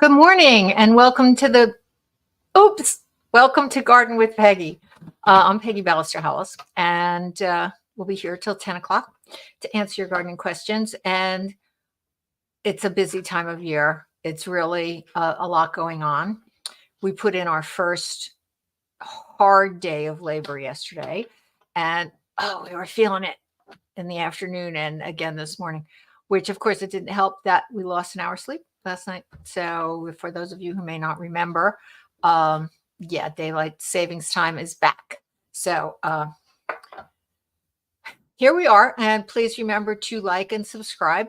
Good morning and welcome to welcome to Garden with Peggy. I'm Peggy Ballister-Hollis and we'll be here till 10 o'clock to answer your gardening questions. And it's a busy time of year. It's really a lot going on. We put in our first hard day of labor yesterday and we were feeling it in the afternoon and again this morning, which of course it didn't help that we lost an hour's sleep last night. So for those of you who may not remember, daylight savings time is back. So here we are. And please remember to like and subscribe,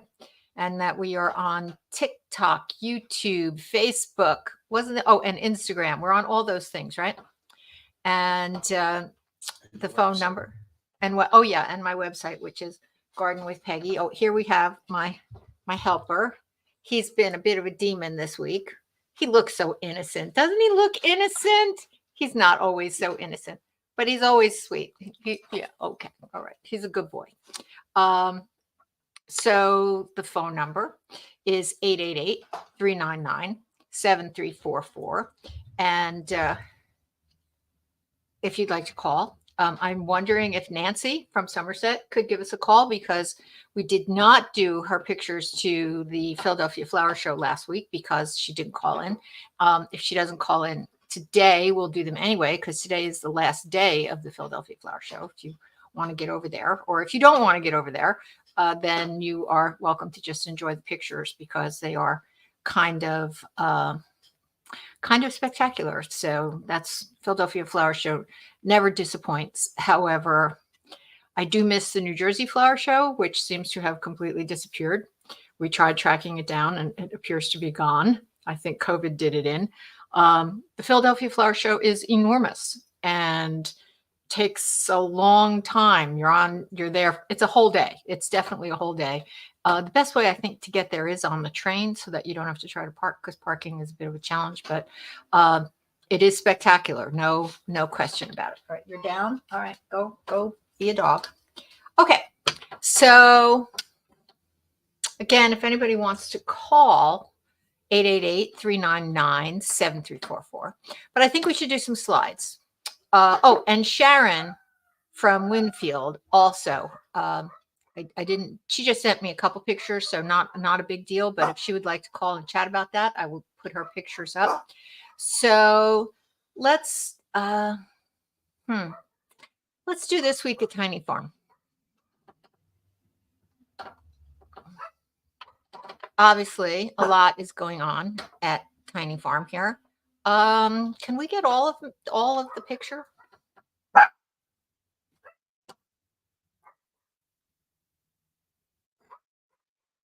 and that we are on TikTok, YouTube, Facebook, and Instagram. We're on all those things, right? And the phone number and and my website, which is Garden with Peggy. Oh, here we have my helper. He's been a bit of a demon this week. He looks so innocent. Doesn't he look innocent? He's not always so innocent, but he's always sweet. Okay. All right. He's a good boy. So the phone number is 888-399-7344. And if you'd like to call, I'm wondering if Nancy from Somerset could give us a call, because we did not do her pictures to the Philadelphia Flower Show last week because she didn't call in. If she doesn't call in today, we'll do them anyway, because today is the last day of the Philadelphia Flower Show. If you want to get over there, or if you don't want to get over there, then you are welcome to just enjoy the pictures, because they are kind of spectacular. So that's Philadelphia Flower Show, never disappoints. However, I do miss the New Jersey Flower Show, which seems to have completely disappeared. We tried tracking it down and it appears to be gone. I think COVID did it in. The Philadelphia Flower Show is enormous and takes a long time. You're there. It's a whole day. It's definitely a whole day. The best way, I think, to get there is on the train, so that you don't have to try to park, because parking is a bit of a challenge, but it is spectacular. No question about it. All right, you're down. All right, go be a dog. Okay, so again, if anybody wants to call, 888-399-7344. But I think we should do some slides. And Sharon from Winfield also. I didn't. She just sent me a couple pictures, so not a big deal. But if she would like to call and chat about that, I will put her pictures up. So let's do this week at Tiny Farm. Obviously, a lot is going on at Tiny Farm here. Can we get all of the picture?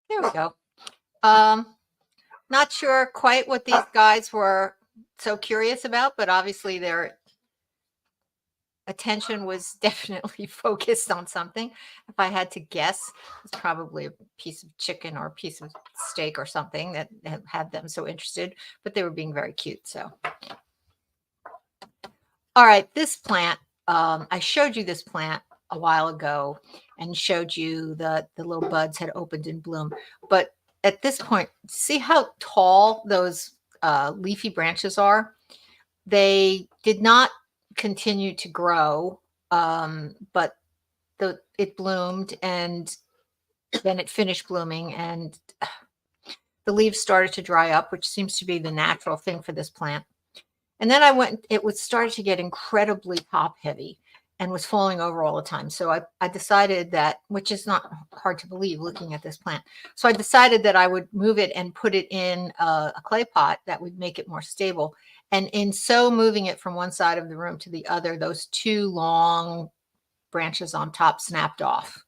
There we go. Not sure quite what these guys were so curious about, but obviously their attention was definitely focused on something. If I had to guess, it's probably a piece of chicken or a piece of steak or something that had them so interested, but they were being very cute. So, all right, this plant, I showed you this plant a while ago and showed you the little buds had opened in bloom. But at this point, see how tall those leafy branches are? They did not continue to grow, but it bloomed, and then it finished blooming, and the leaves started to dry up, which seems to be the natural thing for this plant. And then it started to get incredibly top heavy and was falling over all the time. So I decided that, which is not hard to believe looking at this plant. So I decided that I would move it and put it in a clay pot that would make it more stable. And in so moving it from one side of the room to the other, those two long branches on top snapped off.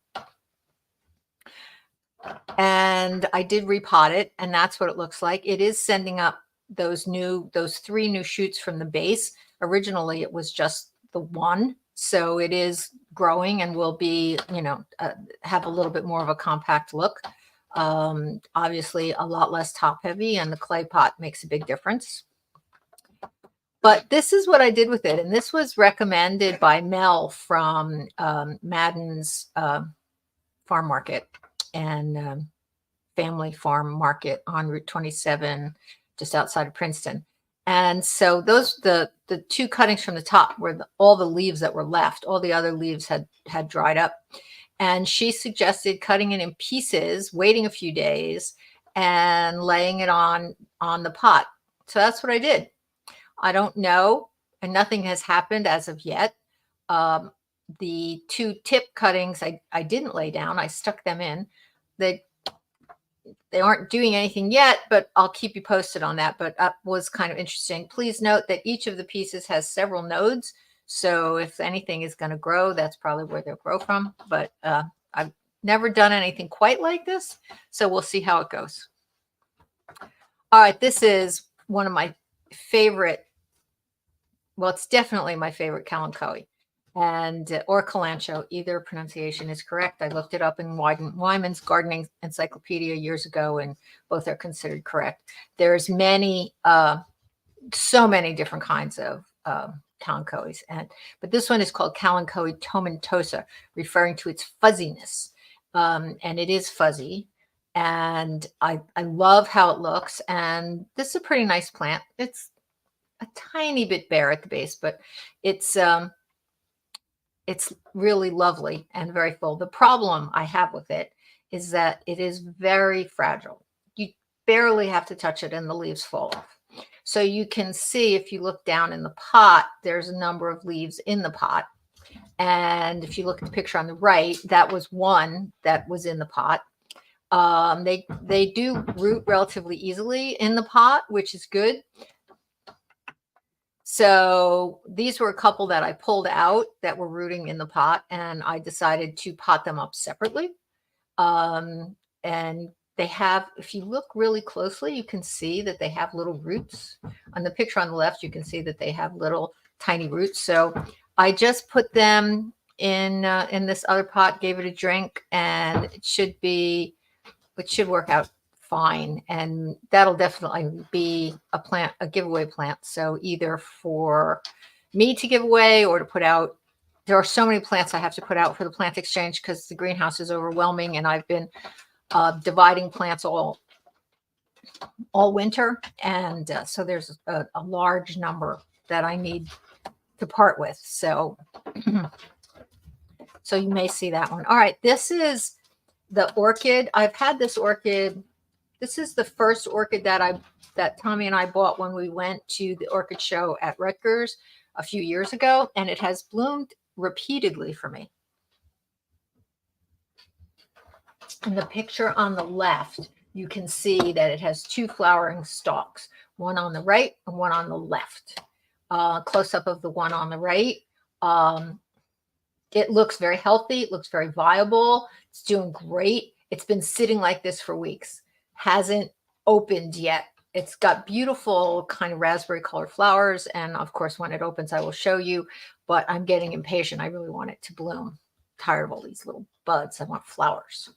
And I did repot it, and that's what it looks like. It is sending up those 3 new shoots from the base. Originally, it was just the one. So it is growing and will be, have a little bit more of a compact look. Obviously, a lot less top heavy, and the clay pot makes a big difference. But this is what I did with it. And this was recommended by Mel from Madden's Farm Market and Family Farm Market on Route 27 just outside of Princeton. And so those the two cuttings from the top were all the leaves that were left. All the other leaves had dried up. And she suggested cutting it in pieces, waiting a few days, and laying it on the pot. So that's what I did. I don't know, and nothing has happened as of yet. Um, the two tip cuttings I didn't lay down. I stuck them in. They aren't doing anything yet, but I'll keep you posted on that. But that was kind of interesting. Please note that each of the pieces has several nodes. So if anything is going to grow, that's probably where they'll grow from. But I've never done anything quite like this. So we'll see how it goes. All right, this is one of my favorite. Well, it's definitely my favorite kalanchoe, and or kalanchoe. Either pronunciation is correct. I looked it up in Wyman's Gardening Encyclopedia years ago, and both are considered correct. There's so many different kinds of kalanchoes, but this one is called kalanchoe tomentosa, referring to its fuzziness, and it is fuzzy. And I love how it looks. And this is a pretty nice plant. It's a tiny bit bare at the base, but it's really lovely and very full. The problem I have with it is that it is very fragile. You barely have to touch it and the leaves fall off. So you can see if you look down in the pot, there's a number of leaves in the pot. And if you look at the picture on the right, that was one that was in the pot. They do root relatively easily in the pot, which is good. So these were a couple that I pulled out that were rooting in the pot, and I decided to pot them up separately. And they have, if you look really closely, you can see that they have little roots. On the picture on the left, you can see that they have little tiny roots. So I just put them in this other pot, gave it a drink, and it should work out fine. And that'll definitely be a giveaway plant. So either for me to give away or to put out. There are so many plants I have to put out for the plant exchange because the greenhouse is overwhelming, and I've been dividing plants all winter. And so there's a large number that I need to part with. So, so you may see that one. All right. This is the orchid. I've had this orchid. This is the first orchid that Tommy and I bought when we went to the orchid show at Rutgers a few years ago, and it has bloomed repeatedly for me. In the picture on the left, you can see that it has two flowering stalks, one on the right and one on the left. Close up of the one on the right. It looks very healthy. It looks very viable. It's doing great. It's been sitting like this for weeks. Hasn't opened yet. It's got beautiful kind of raspberry colored flowers. And of course, when it opens, I will show you, but I'm getting impatient. I really want it to bloom. I'm tired of all these little buds. I want flowers.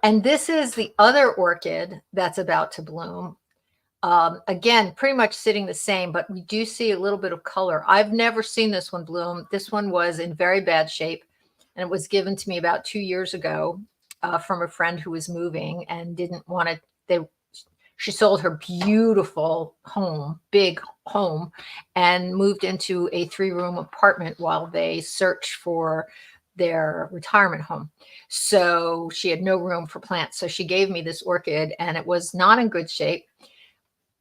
And this is the other orchid that's about to bloom. Again, pretty much sitting the same, but we do see a little bit of color. I've never seen this one bloom. This one was in very bad shape, and it was given to me about 2 years ago from a friend who was moving and didn't want it. She sold her beautiful home, big home, and moved into a 3-room apartment while they searched for their retirement home. So she had no room for plants. So she gave me this orchid, and it was not in good shape.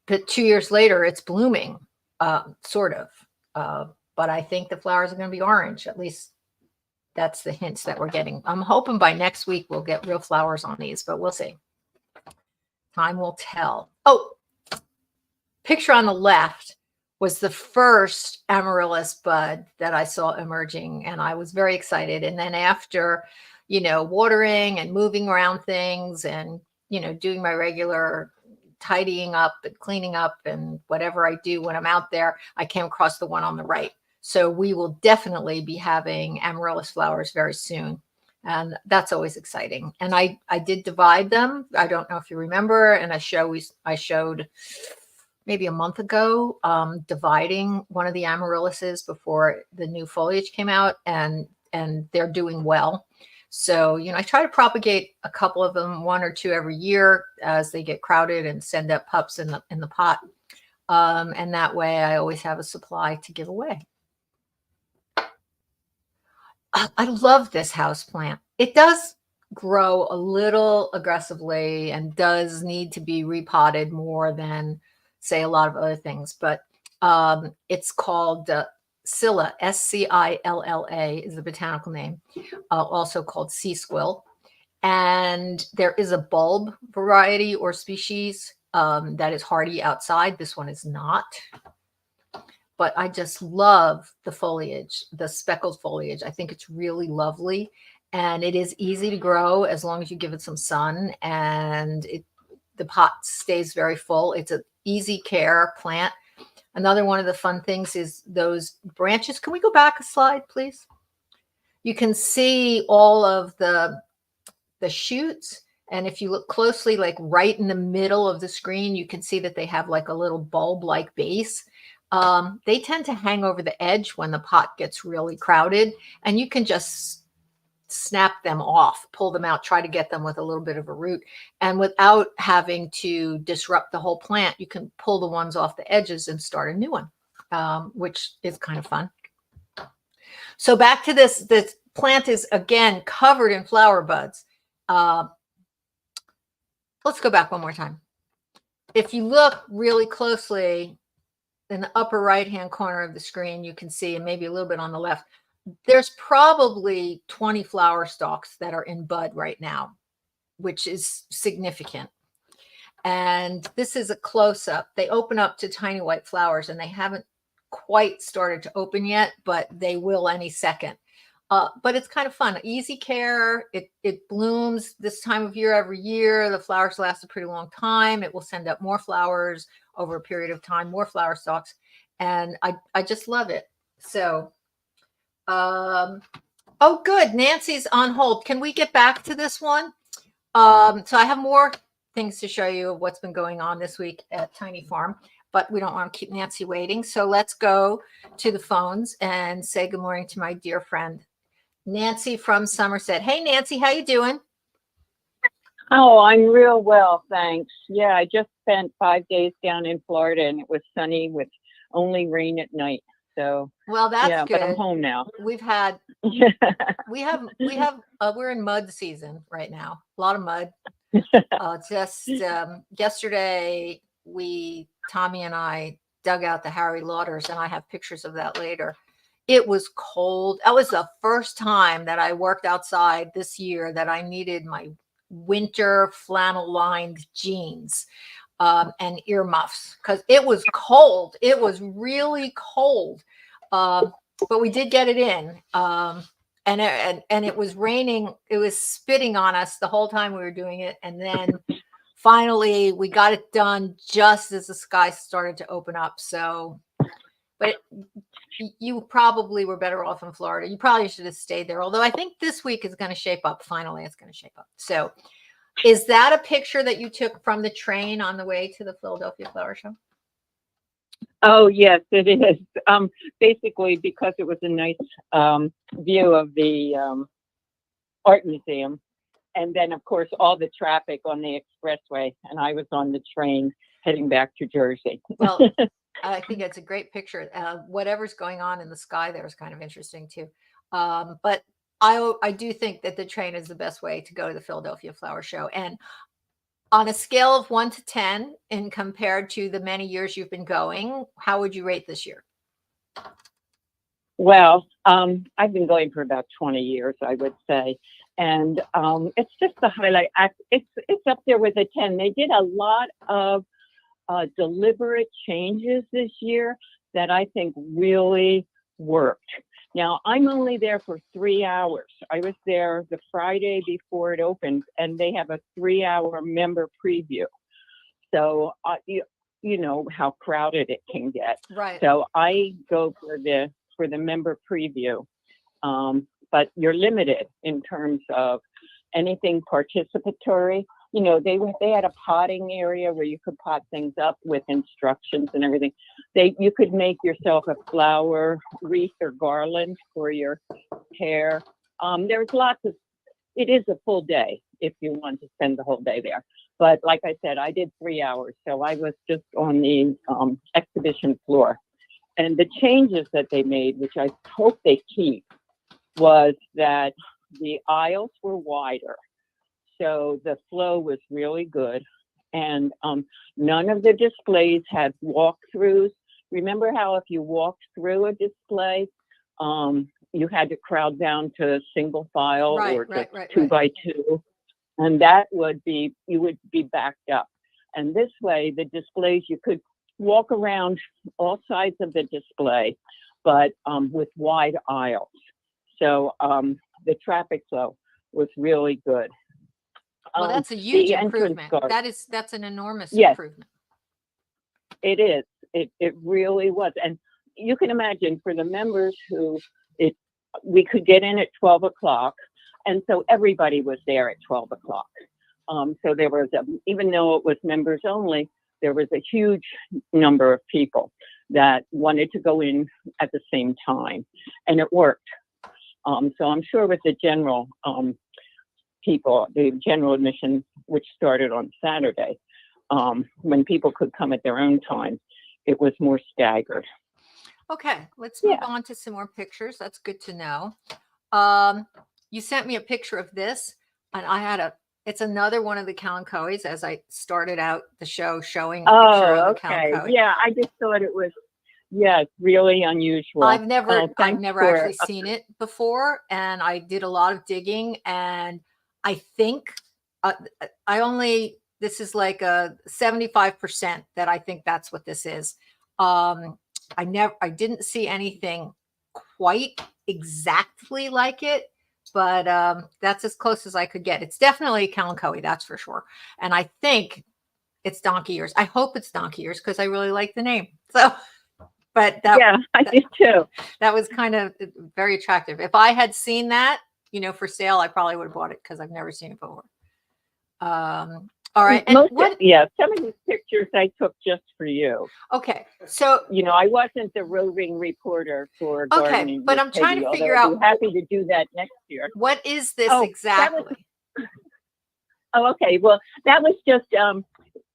But 2 years later, it's blooming, sort of. But I think the flowers are going to be orange. At least that's the hints that we're getting. I'm hoping by next week we'll get real flowers on these, but we'll see. Time will tell. Oh, picture on the left was the first amaryllis bud that I saw emerging, and I was very excited. And then after, watering and moving around things and, doing my regular tidying up and cleaning up and whatever I do when I'm out there, I came across the one on the right. So we will definitely be having amaryllis flowers very soon. And that's always exciting. And I did divide them. I don't know if you remember. And I showed maybe a month ago, dividing one of the amaryllises before the new foliage came out, and they're doing well. So, I try to propagate a couple of them, one or two every year as they get crowded and send up pups in the pot. And that way I always have a supply to give away. I love this house plant. It does grow a little aggressively and does need to be repotted more than, say, a lot of other things. But it's called Scilla, Scilla is the botanical name, also called sea squill. And there is a bulb variety or species that is hardy outside. This one is not. But I just love the foliage, the speckled foliage. I think it's really lovely. And it is easy to grow as long as you give it some sun, and the pot stays very full. It's an easy care plant. Another one of the fun things is those branches. Can we go back a slide, please? You can see all of the shoots. And if you look closely, like right in the middle of the screen, you can see that they have like a little bulb-like base. They tend to hang over the edge when the pot gets really crowded, and you can just snap them off, pull them out, try to get them with a little bit of a root. And without having to disrupt the whole plant, you can pull the ones off the edges and start a new one, which is kind of fun. So back to this plant is again covered in flower buds. Let's go back one more time. If you look really closely in the upper right-hand corner of the screen, you can see, and maybe a little bit on the left, there's probably 20 flower stalks that are in bud right now, which is significant. And this is a close-up. They open up to tiny white flowers, and they haven't quite started to open yet, but they will any second. But it's kind of fun. Easy care. It blooms this time of year every year. The flowers last a pretty long time. It will send up more flowers over a period of time, more flower stalks. And I just love it. So, oh, good. Nancy's on hold. Can we get back to this one? So I have more things to show you of what's been going on this week at Tiny Farm, but we don't want to keep Nancy waiting. So let's go to the phones and say good morning to my dear friend, Nancy from Somerset. Hey, Nancy, how you doing? Oh, I'm real well, thanks. Yeah, I just spent 5 days down in Florida, and it was sunny with only rain at night. So, well, that's yeah, good. But I'm home now. We're in mud season right now. A lot of mud. Just yesterday, Tommy and I dug out the Harry Lauders, and I have pictures of that later. It was cold. That was the first time that I worked outside this year that I needed my winter flannel lined jeans and earmuffs because it was cold. It was really cold. But we did get it in. And it was raining. It was spitting on us the whole time we were doing it. And then finally we got it done just as the sky started to open up. So, but you probably were better off in Florida. You probably should have stayed there. Although I think this week is going to shape up. Finally, it's going to shape up. So is that a picture that you took from the train on the way to the Philadelphia Flower Show? Oh, yes, it is. Basically, because it was a nice view of the art museum. And then, of course, all the traffic on the expressway. And I was on the train heading back to Jersey. Well, I think it's a great picture. Whatever's going on in the sky there is kind of interesting, too. But I do think that the train is the best way to go to the Philadelphia Flower Show. And on a scale of 1 to 10, and compared to the many years you've been going, how would you rate this year? Well, I've been going for about 20 years, I would say. And it's just the highlight. It's up there with a 10. They did a lot of deliberate changes this year that I think really worked. Now, I'm only there for 3 hours. I was there the Friday before it opened, and they have a 3-hour member preview. So, you know how crowded it can get. Right. So I go for the member preview. But you're limited in terms of anything participatory. You know, they had a potting area where you could pot things up with instructions and everything. You could make yourself a flower wreath or garland for your hair. There's lots of it is a full day if you want to spend the whole day there. But like I said, I did 3 hours, so I was just on the exhibition floor. And the changes that they made, which I hope they keep, was that the aisles were wider. So the flow was really good. And none of the displays had walkthroughs. Remember how if you walked through a display, you had to crowd down to single file or to two by two, and that would be, you would be backed up. And this way, the displays, you could walk around all sides of the display, but with wide aisles. So the traffic flow was really good. Well, that's a huge improvement. That's an enormous improvement. It is. It really was. And you can imagine for the members who we could get in at 12 o'clock. And so everybody was there at 12 o'clock. So there was, even though it was members only, there was a huge number of people that wanted to go in at the same time. And it worked. So I'm sure with the general people, the general admission, which started on Saturday, when people could come at their own time, it was more staggered. Okay, let's move on to some more pictures. That's good to know. You sent me a picture of this, and I had it's another one of the Kalanchoes, as I started out the show showing a picture of the Kalanchoe. Yeah, I just thought it was, really unusual. I've never actually seen it before, and I did a lot of digging, and I think this is like a 75% that I think that's what this is. I didn't see anything quite exactly like it, but that's as close as I could get. It's definitely a Kalanchoe, that's for sure. And I think it's donkey ears. I hope it's donkey ears because I really like the name. So, but I did too. That was kind of very attractive. If I had seen that, for sale, I probably would have bought it because I've never seen it before. All right. And some of these pictures I took just for you. Okay. So, I wasn't the roving reporter for Gardening but with I'm trying Pegi, to figure out. I'd be happy to do that next year. What is this exactly? Okay. Well, that was just,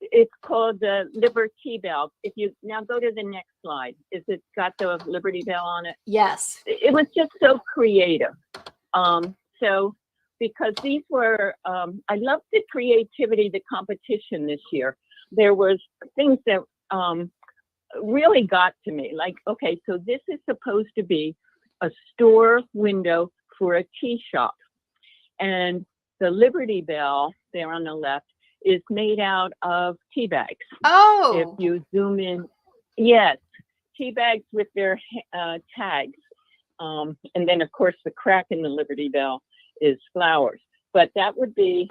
it's called the Liberty Bell. If you now go to the next slide, is it got the Liberty Bell on it? Yes. It was just so creative. Because these were, I loved the creativity, the competition this year. There was things that really got to me. Like, okay, so this is supposed to be a store window for a tea shop. And the Liberty Bell there on the left is made out of tea bags. Oh. If you zoom in, yes, tea bags with their tags. And then, of course, the crack in the Liberty Bell is flowers, but that would be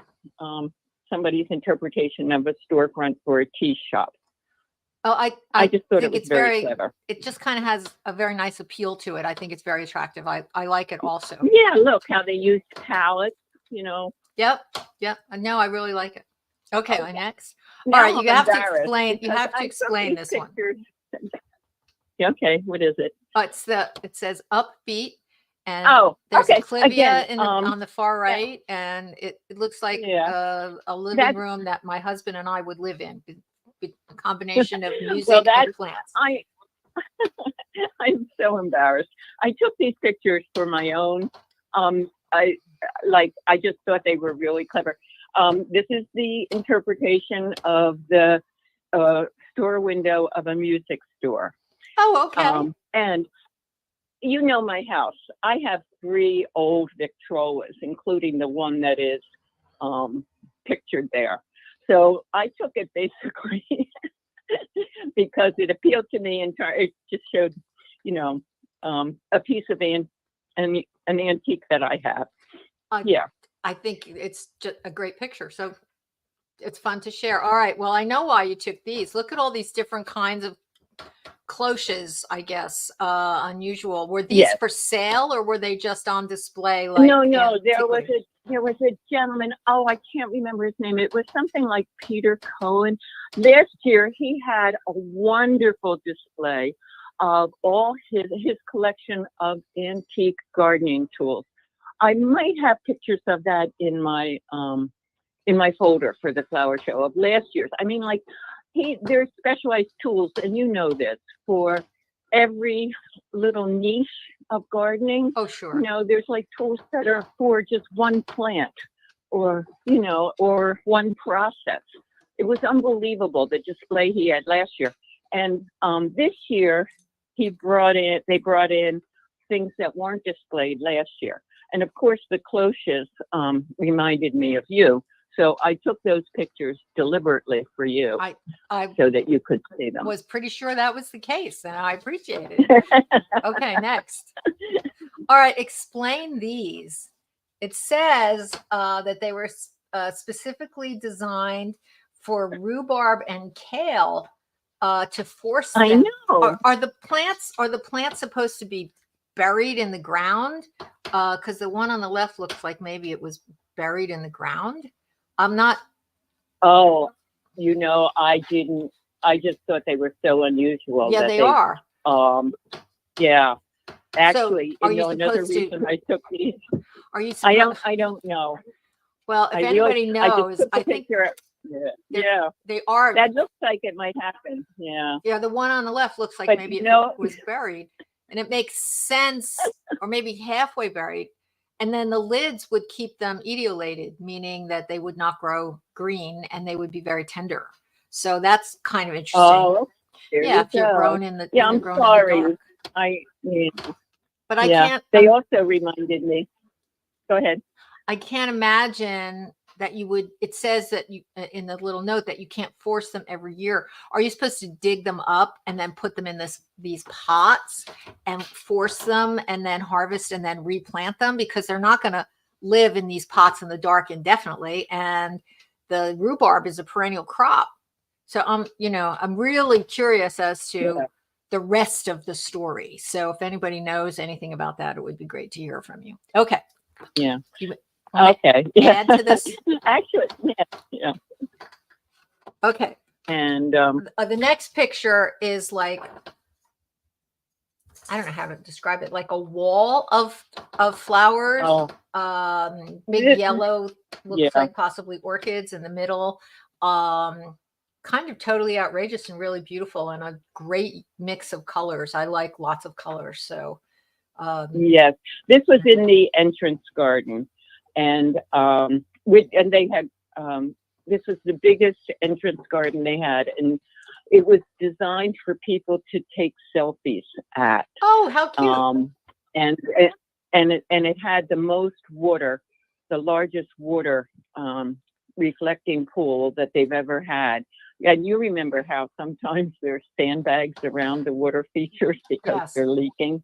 somebody's interpretation of a storefront for a tea shop. Oh, I just thought it was very clever. It just kind of has a very nice appeal to it. I think it's very attractive. I like it also. Yeah, look how they use pallets, Yep. No, I really like it. Okay, next. All right, you have to explain. You have to explain this one. Okay, what is it? It says upbeat. And there's a clivia on the far right, and it looks like a living room that my husband and I would live in. A combination of music and plants. I'm so embarrassed. I took these pictures for my own. I just thought they were really clever. This is the interpretation of the store window of a music store. Oh, okay. And my house. I have 3 old Victrolas, including the one that is pictured there. So I took it basically because it appealed to me, and it just showed, a piece of an antique that I have. I think it's just a great picture. So it's fun to share. All right. Well, I know why you took these. Look at all these different kinds of cloches, I guess, unusual. Were these for sale, or were they just on display? No, there was a gentleman. Oh, I can't remember his name. It was something like Peter Cohen. Last year, he had a wonderful display of all his collection of antique gardening tools. I might have pictures of that in my folder for the flower show of last year's. I mean, like there's specialized tools, and you know this, for every little niche of gardening. Oh, sure. You know, there's like tools that are for just one plant, or or one process. It was unbelievable, the display he had last year. And this year they brought in things that weren't displayed last year. And of course the cloches reminded me of you. So I took those pictures deliberately for you, I so that you could see them. was pretty sure that was the case, and I appreciate it. Okay, next. All right, explain these. It says that they were specifically designed for rhubarb and kale to force them. I know. Are the plants supposed to be buried in the ground? Because the one on the left looks like maybe it was buried in the ground. I'm not. Oh, I didn't. I just thought they were so unusual. Yeah, that they are. Yeah. Actually, so another reason I took these. Are you? I don't know. Well, if anybody knows, I think yeah, they are. That looks like it might happen. Yeah. Yeah, the one on the left looks like But maybe it was buried, and it makes sense, or maybe halfway buried. And then the lids would keep them etiolated, meaning that they would not grow green and they would be very tender. So that's kind of interesting. Oh, yeah, if you're grown in the I'm sorry. But I can't. They also reminded me. Go ahead. I can't imagine that you would. It says that you in the little note that you can't force them every year. Are you supposed to dig them up and then put them in these pots and force them and then harvest and then replant them, because they're not going to live in these pots in the dark indefinitely, and the rhubarb is a perennial crop. So I'm really curious as to the rest of the story. So if anybody knows anything about that, it would be great to hear from you. Okay. Yeah. Okay. Add to this. Actually, yeah. Okay. And the next picture is like, I don't know how to describe it, like a wall of flowers. Big yellow, looks like possibly orchids in the middle. Kind of totally outrageous and really beautiful, and a great mix of colors. I like lots of colors. So yes, this was in the entrance garden, and they had this was the biggest entrance garden they had, and it was designed for people to take selfies at. Oh, how cute! And it had the most water, the largest water reflecting pool that they've ever had. And you remember how sometimes there's sandbags around the water features because they're leaking.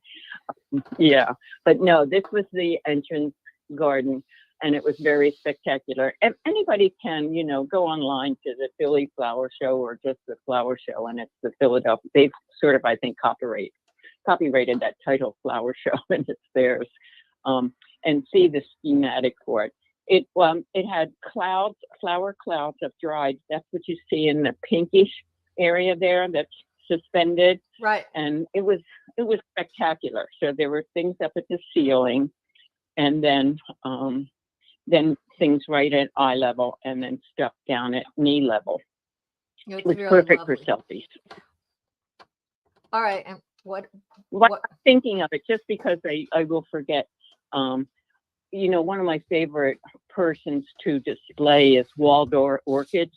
Yeah, but no, this was the entrance garden, and it was very spectacular. And anybody can, go online to the Philly Flower Show or just the Flower Show, and it's the Philadelphia. They've sort of, I think, copyrighted that title, Flower Show, and it's theirs. And see the schematic for it. It had flower clouds of dried. That's what you see in the pinkish area there that's suspended. Right. And it was spectacular. So there were things up at the ceiling, and then things right at eye level, and then stuff down at knee level. It was really perfect for selfies. All right. And what I'm thinking of it, just because I will forget. One of my favorite persons to display is Waldorf orchids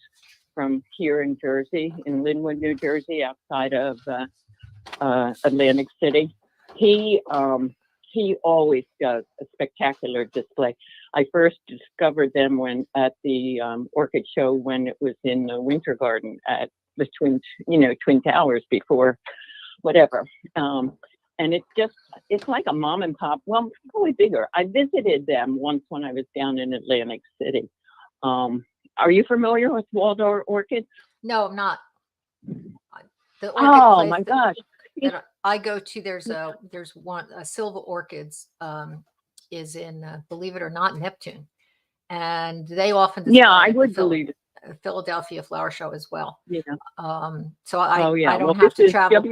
from here in Jersey, in Linwood, New Jersey, outside of Atlantic City. He always does a spectacular display. I first discovered them at the orchid show when it was in the Winter Garden at the Twin Towers before whatever. And it's like a mom and pop, well, probably bigger. I visited them once when I was down in Atlantic City. Are you familiar with Waldorf orchids? No, I'm not. The orchid my gosh. That I go to, there's one, Silva Orchids is in, believe it or not, Neptune. And they often display I would believe it. Philadelphia Flower Show as well. Yeah. So I don't well, have to travel.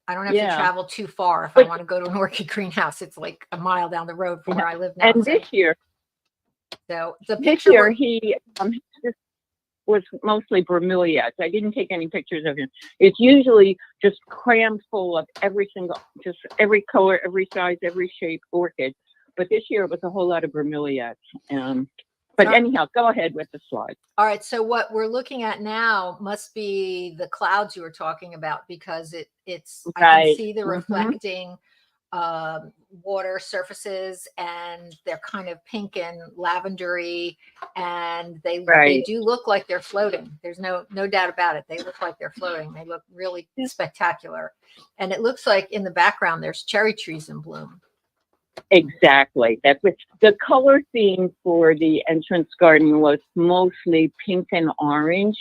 I don't have to Yeah. travel too far if I But want to go to an orchid greenhouse. It's like a mile down the road from yeah. where I live now. And So, the this picture year he just was mostly bromeliads. I didn't take any pictures of him. It's usually just crammed full of just every color, every size, every shape orchid. But this year it was a whole lot of bromeliads. But anyhow, go ahead with the slide. All right. So what we're looking at now must be the clouds you were talking about, because it's Right. I can see the reflecting water surfaces, and they're kind of pink and lavendery, and they do look like they're floating. There's no doubt about it. They look like they're floating. They look really spectacular. And it looks like in the background there's cherry trees in bloom. Exactly. That's what the color theme for the entrance garden was, mostly pink and orange,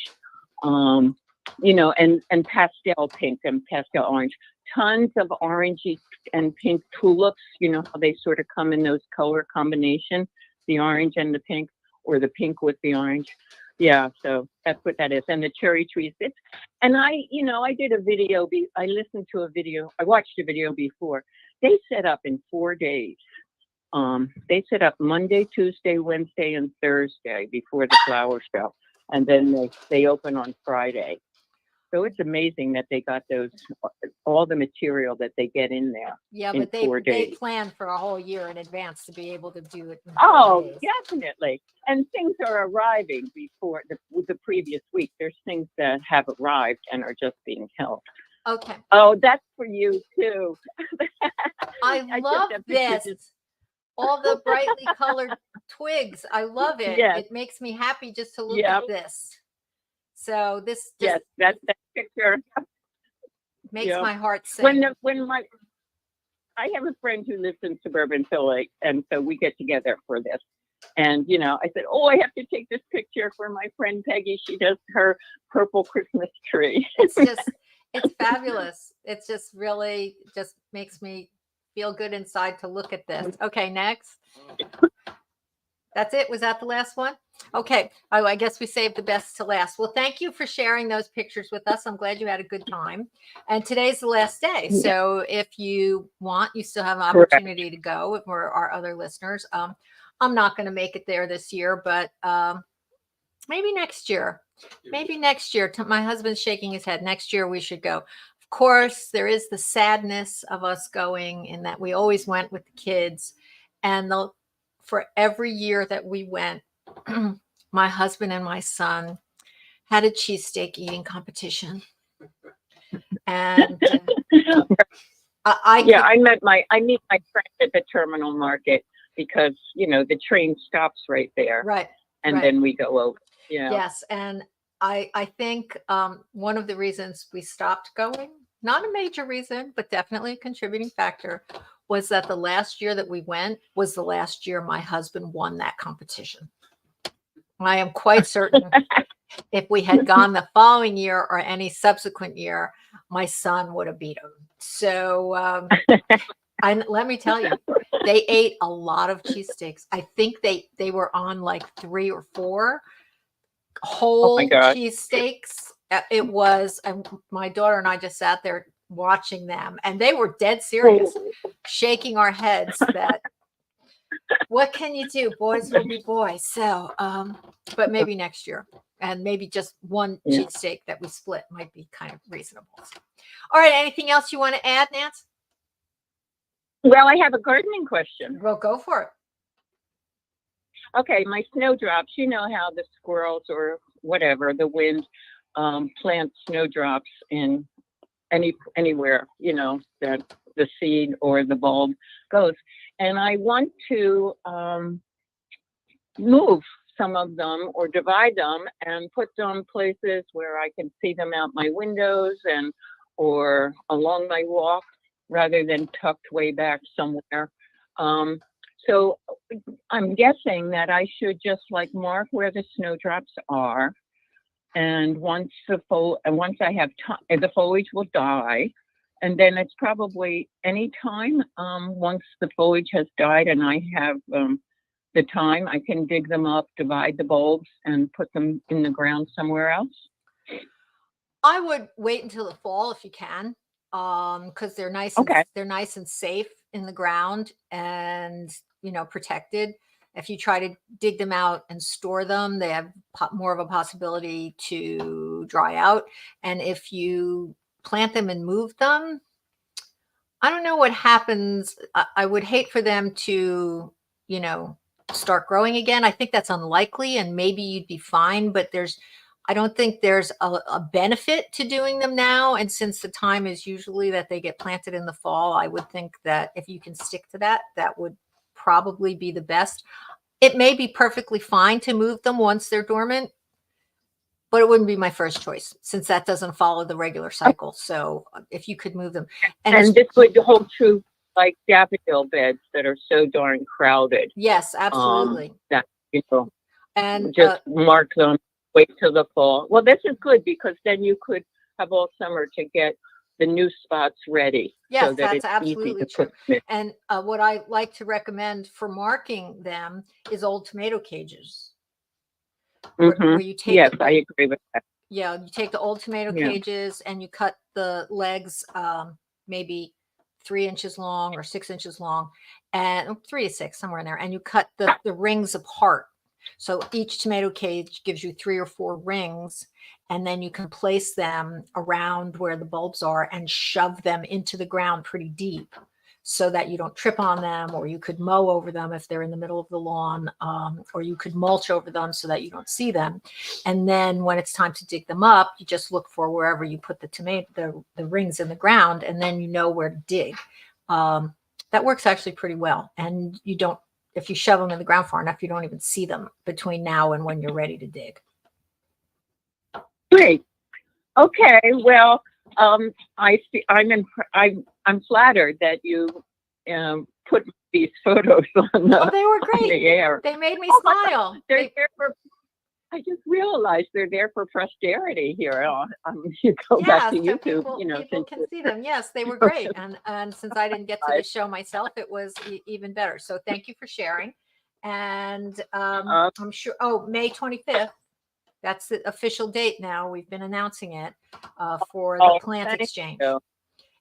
you know, and pastel pink and pastel orange. Tons of orangey and pink tulips. You know how they sort of come in those color combination, the orange and the pink, or the pink with the orange. Yeah, so that's what that is. And the cherry trees. And I did a video. I listened to a video. I watched a video before. They set up in 4 days. They set up Monday, Tuesday, Wednesday, and Thursday before the flower show, and then they open on Friday. So it's amazing that they got all the material that they get in there. Yeah, but they plan for a whole year in advance to be able to do it. Oh, definitely. And things are arriving before the previous week. There's things that have arrived and are just being held. Okay. Oh, that's for you too. I love this. All the brightly colored twigs. I love it. Yes. It makes me happy just to look at this. So this yes, that picture makes my heart sing. I have a friend who lives in suburban Philly, and so we get together for this. And I said, "Oh, I have to take this picture for my friend Peggy. She does her purple Christmas tree." It's fabulous. It's just really just makes me feel good inside to look at this. Okay, next. That's it. Was that the last one? Okay. Oh, I guess we saved the best to last. Well, thank you for sharing those pictures with us. I'm glad you had a good time. And today's the last day. So if you want, you still have an opportunity to go for our other listeners. I'm not going to make it there this year, but maybe next year. Maybe next year. My husband's shaking his head. Next year we should go. Of course, there is the sadness of us going in that we always went with the kids. And for every year that we went, my husband and my son had a cheesesteak eating competition. And I meet my friend at the terminal market, because the train stops right there. Right. And then we go over. Yeah. Yes. And I think one of the reasons we stopped going, not a major reason, but definitely a contributing factor, was that the last year that we went was the last year my husband won that competition. I am quite certain if we had gone the following year or any subsequent year, my son would have beat him. So let me tell you, they ate a lot of cheesesteaks. I think they were on like 3 or 4 whole cheesesteaks. It was, and my daughter and I just sat there watching them, and they were dead serious, shaking our heads that what can you do? Boys will be boys. So, but maybe next year, and maybe just one cheesesteak that we split might be kind of reasonable. All right. Anything else you want to add, Nance? Well, I have a gardening question. Well, go for it. Okay, my snowdrops, you know how the squirrels or whatever, the wind plant snowdrops in anywhere, that the seed or the bulb goes. And I want to move some of them or divide them and put them places where I can see them out my windows or along my walk, rather than tucked way back somewhere. So I'm guessing that I should just mark where the snowdrops are, and once I have time, the foliage will die, and then it's probably any time once the foliage has died and I have the time, I can dig them up, divide the bulbs, and put them in the ground somewhere else. I would wait until the fall if you can. because they're nice Okay. they're nice and safe in the ground and protected. If you try to dig them out and store them, they have more of a possibility to dry out. And if you plant them and move them, I don't know what happens. I would hate for them to, start growing again. I think that's unlikely, and maybe you'd be fine, but I don't think there's a benefit to doing them now. And since the time is usually that they get planted in the fall, I would think that if you can stick to that, that would probably be the best. It may be perfectly fine to move them once they're dormant, but it wouldn't be my first choice since that doesn't follow the regular cycle. So if you could move them. And this would hold true like daffodil beds that are so darn crowded. Yes, absolutely. That, and just mark them, wait till the fall. Well, this is good because then you could have all summer to get the new spots ready. Yes, so that that's it's absolutely easy to true. put And what I like to recommend for marking them is old tomato cages. Where you take yes, I agree with that. Yeah, you take the old tomato cages and you cut the legs maybe 3 inches long or 6 inches long, and 3 to 6, somewhere in there, and you cut the rings apart. So each tomato cage gives you 3 or 4 rings, and then you can place them around where the bulbs are and shove them into the ground pretty deep so that you don't trip on them, or you could mow over them if they're in the middle of the lawn, or you could mulch over them so that you don't see them. And then when it's time to dig them up, you just look for wherever you put the rings in the ground, and then you know where to dig. That works actually pretty well. And if you shove them in the ground far enough, you don't even see them between now and when you're ready to dig. Great. Okay. Well, I'm flattered that you put these photos on the, they were great. On the air. They made me smile. I just realized they're there for posterity here. You go back to YouTube. People can see them. Yes, they were great. And since I didn't get to the show myself, it was even better. So thank you for sharing. And I'm sure. May 25th. That's the official date now. We've been announcing it for the plant exchange.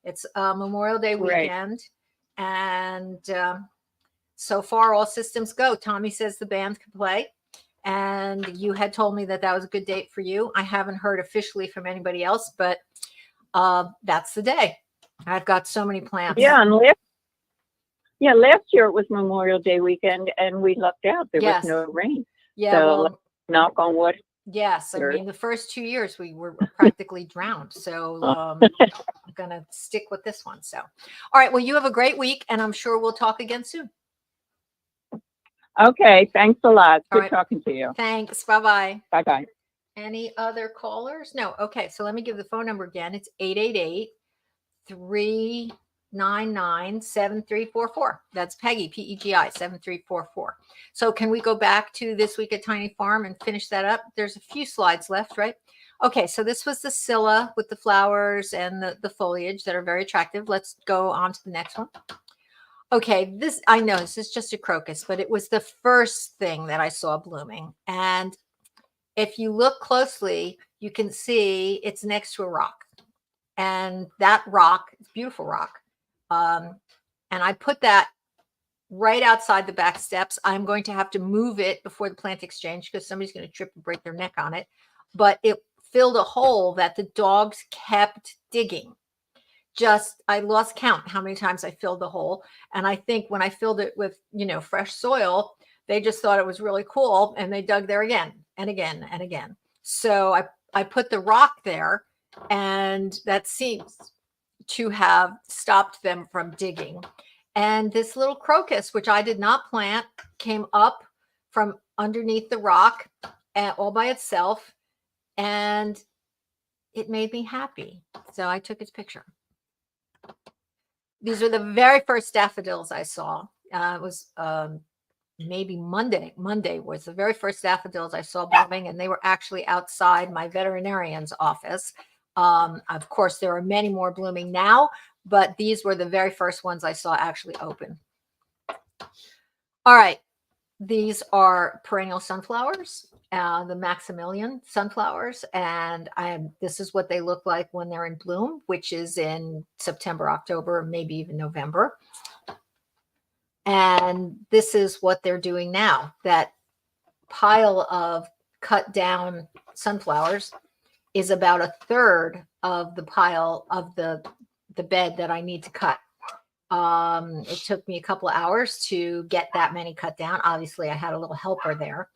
It's Memorial Day weekend. And so far, all systems go. Tommy says the band can play. And you had told me that was a good date for you. I haven't heard officially from anybody else, but that's the day. I've got so many plants. Yeah, and last year it was Memorial Day weekend, and we lucked out. There was no rain. Yeah, so knock on wood. Yes, I mean, the first 2 years we were practically drowned. So I'm going to stick with this one. So, all right. Well, you have a great week, and I'm sure we'll talk again soon. Okay. Thanks a lot. Good talking to you. Thanks. Bye-bye. Bye-bye. Any other callers? No. Okay. So let me give the phone number again. It's 888-399-7344. That's Peggy, Pegi, 7344. So can we go back to This Week at Tiny Farm and finish that up? There's a few slides left, right? Okay, so this was the Scilla with the flowers and the foliage that are very attractive. Let's go on to the next one. Okay, I know this is just a crocus, but it was the first thing that I saw blooming. And if you look closely, you can see it's next to a rock. And that rock, it's a beautiful rock. And I put that right outside the back steps. I'm going to have to move it before the plant exchange because somebody's going to trip and break their neck on it. But it filled a hole that the dogs kept digging. I lost count how many times I filled the hole. And I think when I filled it with, fresh soil, they just thought it was really cool. And they dug there again and again and again. So I put the rock there, and that seems to have stopped them from digging. And this little crocus, which I did not plant, came up from underneath the rock all by itself. And it made me happy. So I took its picture. These are the very first daffodils I saw. It was maybe Monday. Monday was the very first daffodils I saw blooming, and they were actually outside my veterinarian's office. Of course, there are many more blooming now, but these were the very first ones I saw actually open. All right. These are perennial sunflowers. the Maximilian sunflowers, and this is what they look like when they're in bloom, which is in September, October, maybe even November. And this is what they're doing now. That pile of cut down sunflowers is about a third of the pile of the bed that I need to cut. It took me a couple of hours to get that many cut down. Obviously, I had a little helper there,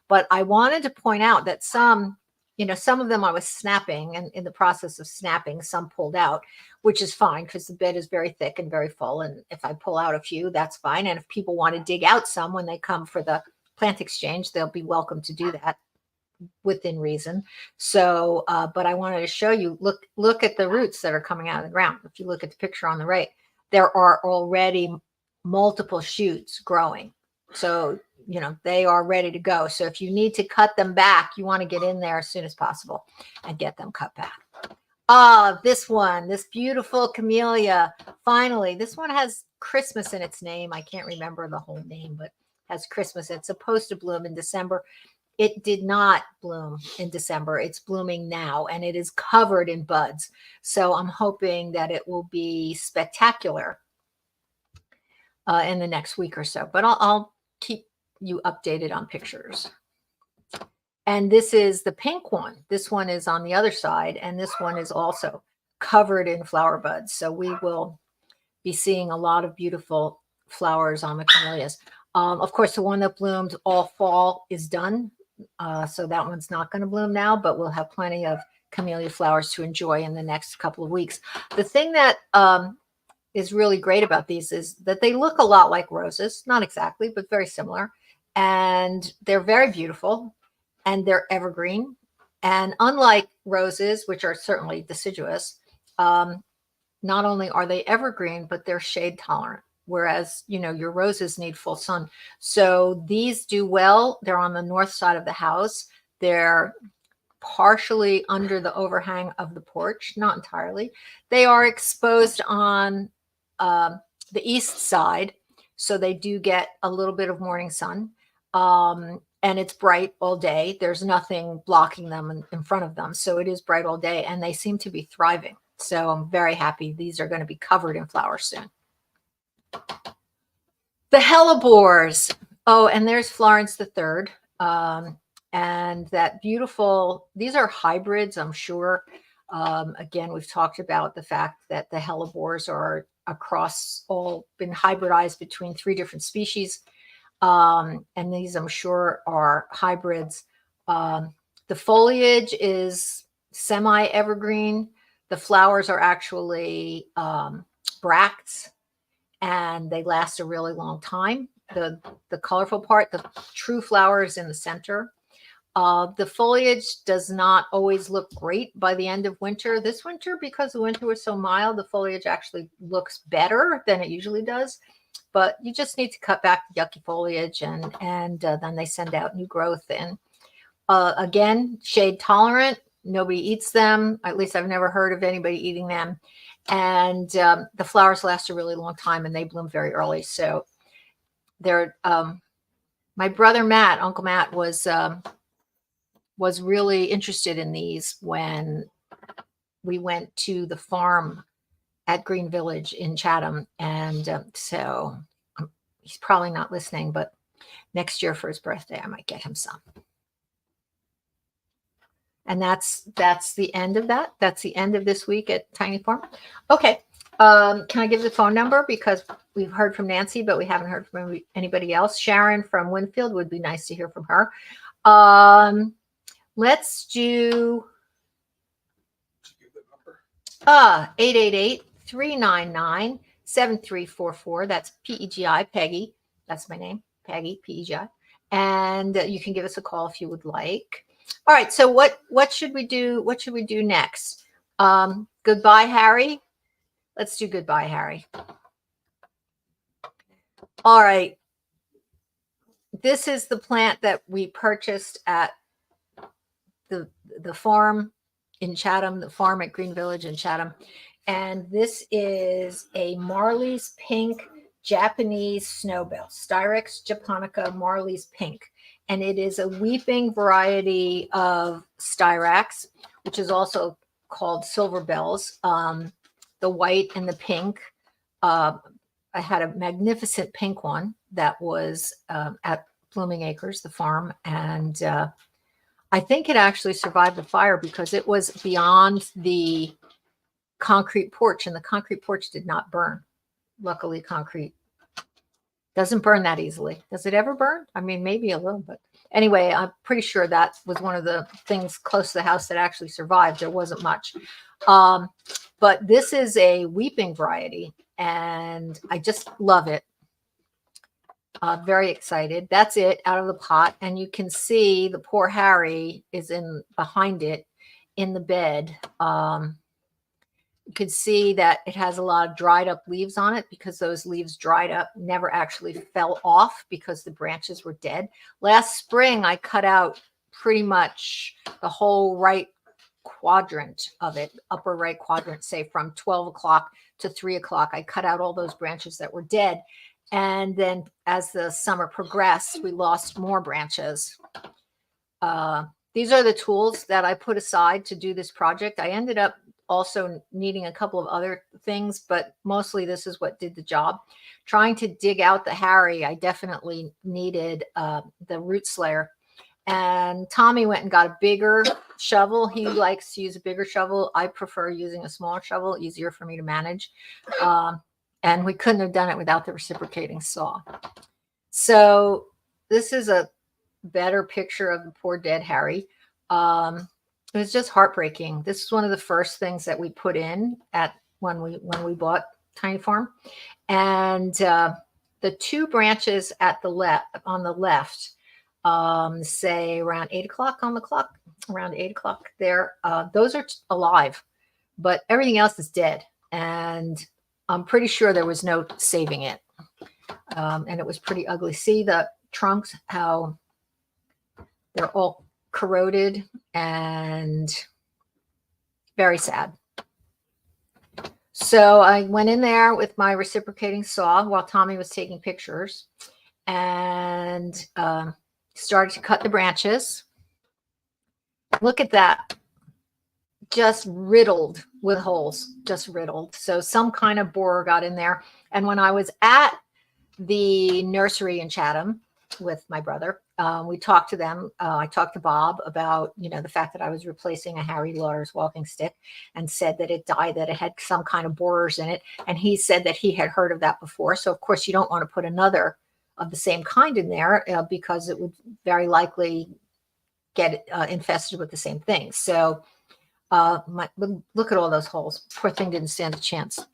but I wanted to point out that some of them I was snapping, and in the process of snapping, some pulled out, which is fine because the bed is very thick and very full. And if I pull out a few, that's fine. And if people want to dig out some when they come for the plant exchange, they'll be welcome to do that within reason. So, but I wanted to show you, look at the roots that are coming out of the ground. If you look at the picture on the right, there are already multiple shoots growing. So, they are ready to go. So if you need to cut them back, you want to get in there as soon as possible and get them cut back. This beautiful camellia. Finally, this one has Christmas in its name. I can't remember the whole name, but has Christmas. It's supposed to bloom in December. It did not bloom in December. It's blooming now, and it is covered in buds. So I'm hoping that it will be spectacular in the next week or so. But I'll keep you updated on pictures. And this is the pink one. This one is on the other side, and this one is also covered in flower buds. So we will be seeing a lot of beautiful flowers on the camellias. Of course, the one that bloomed all fall is done. So that one's not going to bloom now, but we'll have plenty of camellia flowers to enjoy in the next couple of weeks. The thing that is really great about these is that they look a lot like roses, not exactly, but very similar. And they're very beautiful, and they're evergreen. And unlike roses, which are certainly deciduous, not only are they evergreen, but they're shade tolerant. Whereas, your roses need full sun. So these do well. They're on the north side of the house. They're partially under the overhang of the porch, not entirely. They are exposed on the east side. So they do get a little bit of morning sun. And it's bright all day. There's nothing blocking them in front of them. So it is bright all day, and they seem to be thriving. So I'm very happy. These are going to be covered in flowers soon. The hellebores. Oh, and there's Florence III. And that beautiful, these are hybrids, I'm sure. Again, we've talked about the fact that the hellebores are all been hybridized between 3 different species. And these, I'm sure, are hybrids. The foliage is semi-evergreen. The flowers are actually bracts, and they last a really long time. The colorful part, the true flower, is in the center. The foliage does not always look great by the end of winter. This winter, because the winter was so mild, the foliage actually looks better than it usually does. But you just need to cut back the yucky foliage, and then they send out new growth. And again, shade tolerant. Nobody eats them. At least I've never heard of anybody eating them. And the flowers last a really long time, and they bloom very early. So they're my brother Matt, Uncle Matt, was really interested in these when we went to the farm at Green Village in Chatham. And so he's probably not listening, but next year for his birthday, I might get him some. And that's the end of that. That's the end of this week at Tiny Farm. Okay. Can I give the phone number? Because we've heard from Nancy, but we haven't heard from anybody else. Sharon from Winfield, would be nice to hear from her. Let's do 888-399-7344. That's PEGI, Peggy. That's my name, Peggy, PEGI. And you can give us a call if you would like. All right. So what should we do? What should we do next? Goodbye, Harry. Let's do goodbye, Harry. All right. This is the plant that we purchased at the farm in Chatham, the farm at Green Village in Chatham. And this is a Marley's Pink Japanese snowbell, Styrex japonica Marley's Pink. and it is a weeping variety of styrax, which is also called silver bells. The white and the pink. I had a magnificent pink one that was at Blooming Acres, the farm, and I think it actually survived the fire because it was beyond the concrete porch, and the concrete porch did not burn. Luckily, concrete doesn't burn that easily. Does it ever burn? I mean, maybe a little bit. Anyway, I'm pretty sure that was one of the things close to the house that actually survived. There wasn't much. But this is a weeping variety, and I just love it. Very excited. That's it out of the pot. And you can see the poor Harry is in behind it in the bed. You can see that it has a lot of dried up leaves on it because those leaves dried up, never actually fell off because the branches were dead. Last spring, I cut out pretty much the whole right quadrant of it, upper right quadrant, say from 12 o'clock to 3 o'clock. I cut out all those branches that were dead. And then as the summer progressed, we lost more branches. These are the tools that I put aside to do this project. I ended up also needing a couple of other things, but mostly this is what did the job. Trying to dig out the Harry, I definitely needed the root slayer. And Tommy went and got a bigger shovel. He likes to use a bigger shovel. I prefer using a smaller shovel, easier for me to manage. And we couldn't have done it without the reciprocating saw. So this is a better picture of the poor dead Harry. It was just heartbreaking. This is one of the first things that we put in at when we bought Tiny Farm. And the two branches at the left on the left, say around 8 o'clock on the clock, around 8 o'clock there, those are alive, but everything else is dead. And I'm pretty sure there was no saving it. And it was pretty ugly. See the trunks, how they're all corroded and very sad. So I went in there with my reciprocating saw while Tommy was taking pictures and started to cut the branches. Look at that. Just riddled with holes, just riddled. So some kind of borer got in there. And when I was at the nursery in Chatham with my brother, we talked to them. I talked to Bob about, the fact that I was replacing a Harry Lauder's walking stick and said that it died, that it had some kind of borers in it. And he said that he had heard of that before. So of course you don't want to put another of the same kind in there because it would very likely get infested with the same thing. So look at all those holes. Poor thing didn't stand a chance.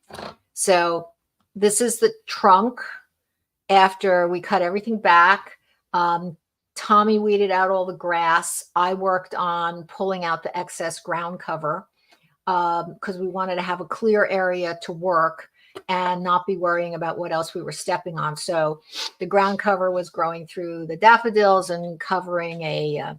So this is the trunk after we cut everything back. Tommy weeded out all the grass. I worked on pulling out the excess ground cover because we wanted to have a clear area to work and not be worrying about what else we were stepping on. So the ground cover was growing through the daffodils and covering a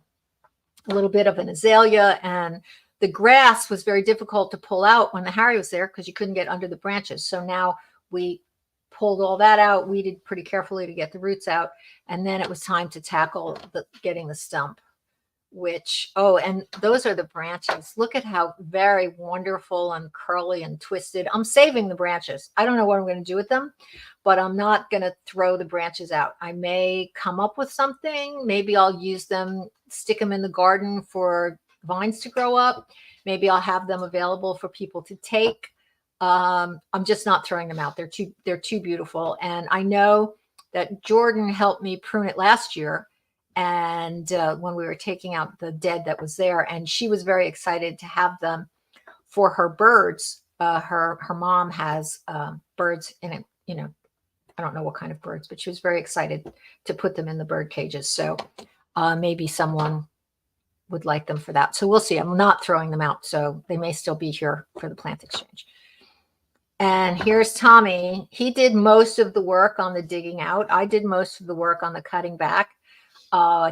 little bit of an azalea, and the grass was very difficult to pull out when the Harry was there because you couldn't get under the branches. So now we pulled all that out, weeded pretty carefully to get the roots out, and then it was time to tackle getting the stump, and those are the branches. Look at how very wonderful and curly and twisted. I'm saving the branches. I don't know what I'm going to do with them, but I'm not going to throw the branches out. I may come up with something. Maybe I'll use them, stick them in the garden for vines to grow up. Maybe I'll have them available for people to take. I'm just not throwing them out. They're too beautiful. And I know that Jordan helped me prune it last year. And when we were taking out the dead that was there, and she was very excited to have them for her birds. Her mom has birds in it, I don't know what kind of birds, but she was very excited to put them in the bird cages. So maybe someone would like them for that. So we'll see. I'm not throwing them out. So they may still be here for the plant exchange. And here's Tommy. He did most of the work on the digging out. I did most of the work on the cutting back.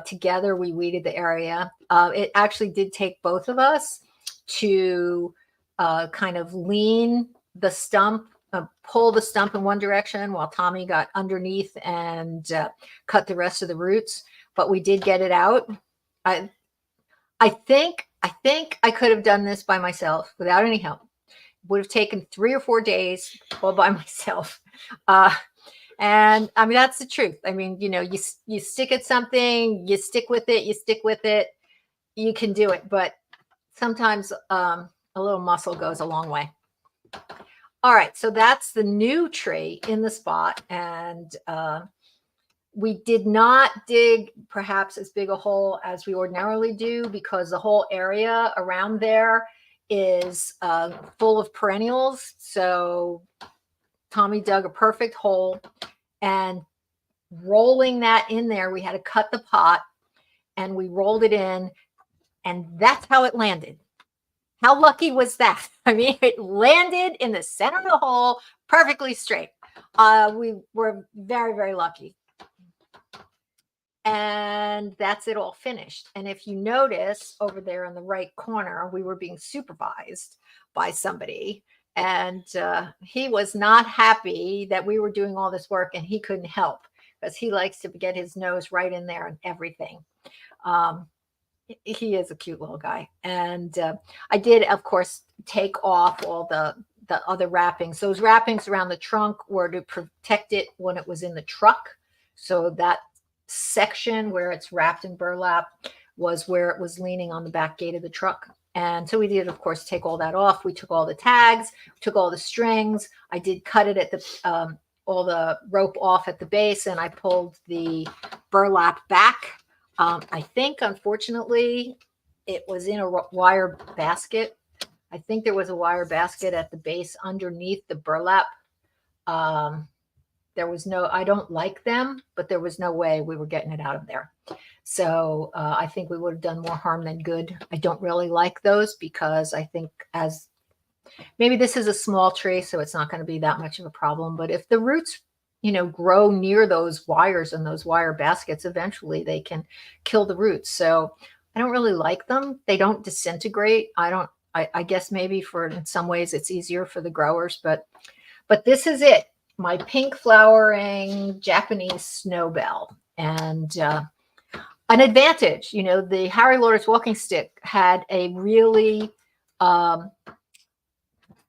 Together we weeded the area. It actually did take both of us to kind of lean the stump, pull the stump in one direction while Tommy got underneath and cut the rest of the roots. but we did get it out. I I think I could have done this by myself without any help. Would have taken 3 or 4 days all by myself. Uh, and I mean, that's the truth. I mean, you stick at something, you stick with it, you can do it. But sometimes a little muscle goes a long way. All right, so that's the new tree in the spot. And we did not dig perhaps as big a hole as we ordinarily do because the whole area around there is full of perennials. So Tommy dug a perfect hole, and rolling that in there, we had to cut the pot and we rolled it in, and that's how it landed. How lucky was that? I mean, it landed in the center of the hole perfectly straight. We were very, very lucky. And that's it all finished. And if you notice over there in the right corner, we were being supervised by somebody. And he was not happy that we were doing all this work and he couldn't help because he likes to get his nose right in there and everything. He is a cute little guy. And I did, of course, take off all the other wrappings. Those wrappings around the trunk were to protect it when it was in the truck. So that section where it's wrapped in burlap was where it was leaning on the back gate of the truck. And so we did, of course, take all that off. We took all the tags, took all the strings. I did cut it at the all the rope off at the base, and I pulled the burlap back. I think, unfortunately, it was in a wire basket. I think there was a wire basket at the base underneath the burlap. There was no, I don't like them, but there was no way we were getting it out of there. So I think we would have done more harm than good. I don't really like those because I think maybe this is a small tree, so it's not going to be that much of a problem. But if the roots, grow near those wires and those wire baskets, eventually they can kill the roots. So I don't really like them. They don't disintegrate. I guess maybe in some ways it's easier for the growers, but this is it. My pink flowering Japanese snowbell. And an advantage, the Harry Lauder's walking stick had a really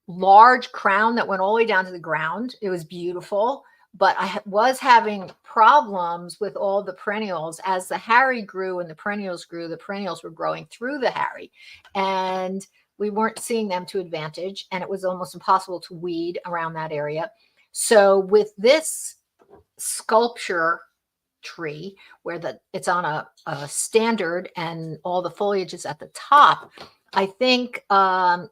large crown that went all the way down to the ground. It was beautiful, but I was having problems with all the perennials. As the Harry grew and the perennials grew, the perennials were growing through the Harry, and we weren't seeing them to advantage, and it was almost impossible to weed around that area. So with this sculpture tree where it's on a standard and all the foliage is at the top, I think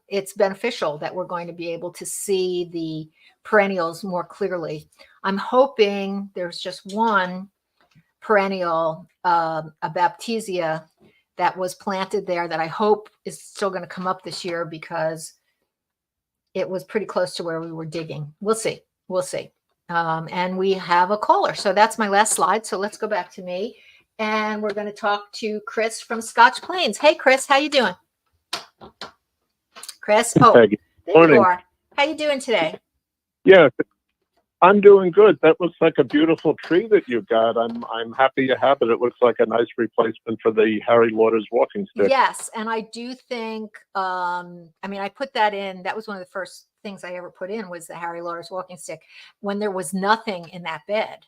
it's beneficial that we're going to be able to see the perennials more clearly. I'm hoping there's just one perennial, a Baptisia, that was planted there that I hope is still going to come up this year because it was pretty close to where we were digging. We'll see. We'll see. And we have a caller. So that's my last slide. So let's go back to me. And we're going to talk to Chris from Scotch Plains. Hey, Chris, how you doing? Chris? Oh, Peggy. there Morning. you are. How you doing today? Yeah, I'm doing good. That looks like a beautiful tree that you got. I'm happy you have it. It looks like a nice replacement for the Harry Lauder's walking stick. Yes, and I do think, I put that in. That was one of the first things I ever put in was the Harry Lauder's walking stick when there was nothing in that bed.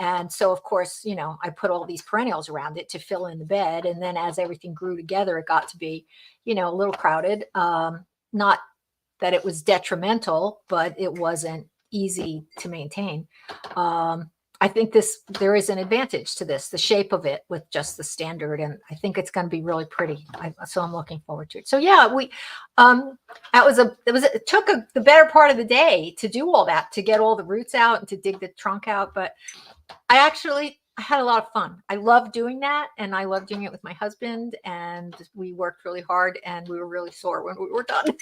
And so, of course, I put all these perennials around it to fill in the bed. And then as everything grew together, it got to be, a little crowded. Not that it was detrimental, but it wasn't easy to maintain. I think there is an advantage to this, the shape of it with just the standard, and I think it's going to be really pretty. So I'm looking forward to it. So yeah, it took the better part of the day to do all that, to get all the roots out and to dig the trunk out. But I had a lot of fun. I love doing that, and I love doing it with my husband, and we worked really hard, and we were really sore when we were done.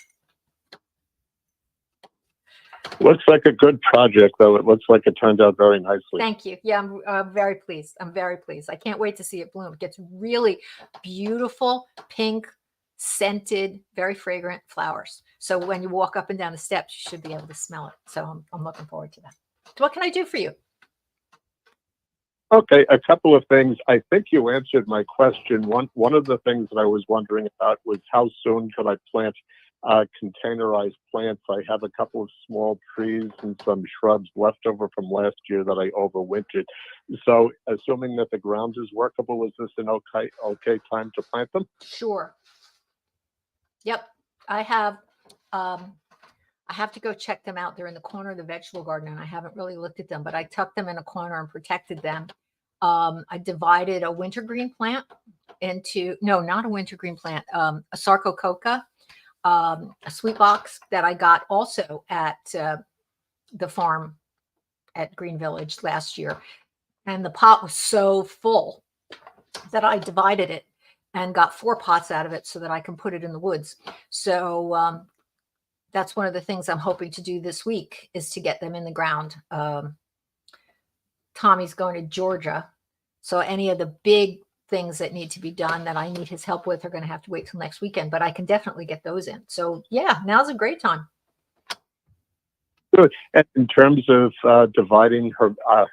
Looks like a good project, though. It looks like it turned out very nicely. Thank you. Yeah, I'm very pleased. I'm very pleased. I can't wait to see it bloom. It gets really beautiful, pink, scented, very fragrant flowers. So when you walk up and down the steps, you should be able to smell it. So I'm looking forward to that. So what can I do for you? Okay, a couple of things. I think you answered my question. One of the things that I was wondering about was how soon could I plant containerized plants? I have a couple of small trees and some shrubs left over from last year that I overwintered. So, assuming that the ground is workable, is this an okay time to plant them? Sure. Yep. I have um I have to go check them out. They're in the corner of the vegetable garden and I haven't really looked at them, but I tucked them in a corner and protected them. I divided a wintergreen plant into, no, not a wintergreen plant, a sarcococa, a sweet box that I got also at the farm at Green Village last year. And the pot was so full that I divided it and got 4 pots out of it so that I can put it in the woods. So that's one of the things I'm hoping to do this week is to get them in the ground. Tommy's going to Georgia. So any of the big things that need to be done that I need his help with are going to have to wait till next weekend, but I can definitely get those in. So yeah, now's a great time. Good. And in terms of dividing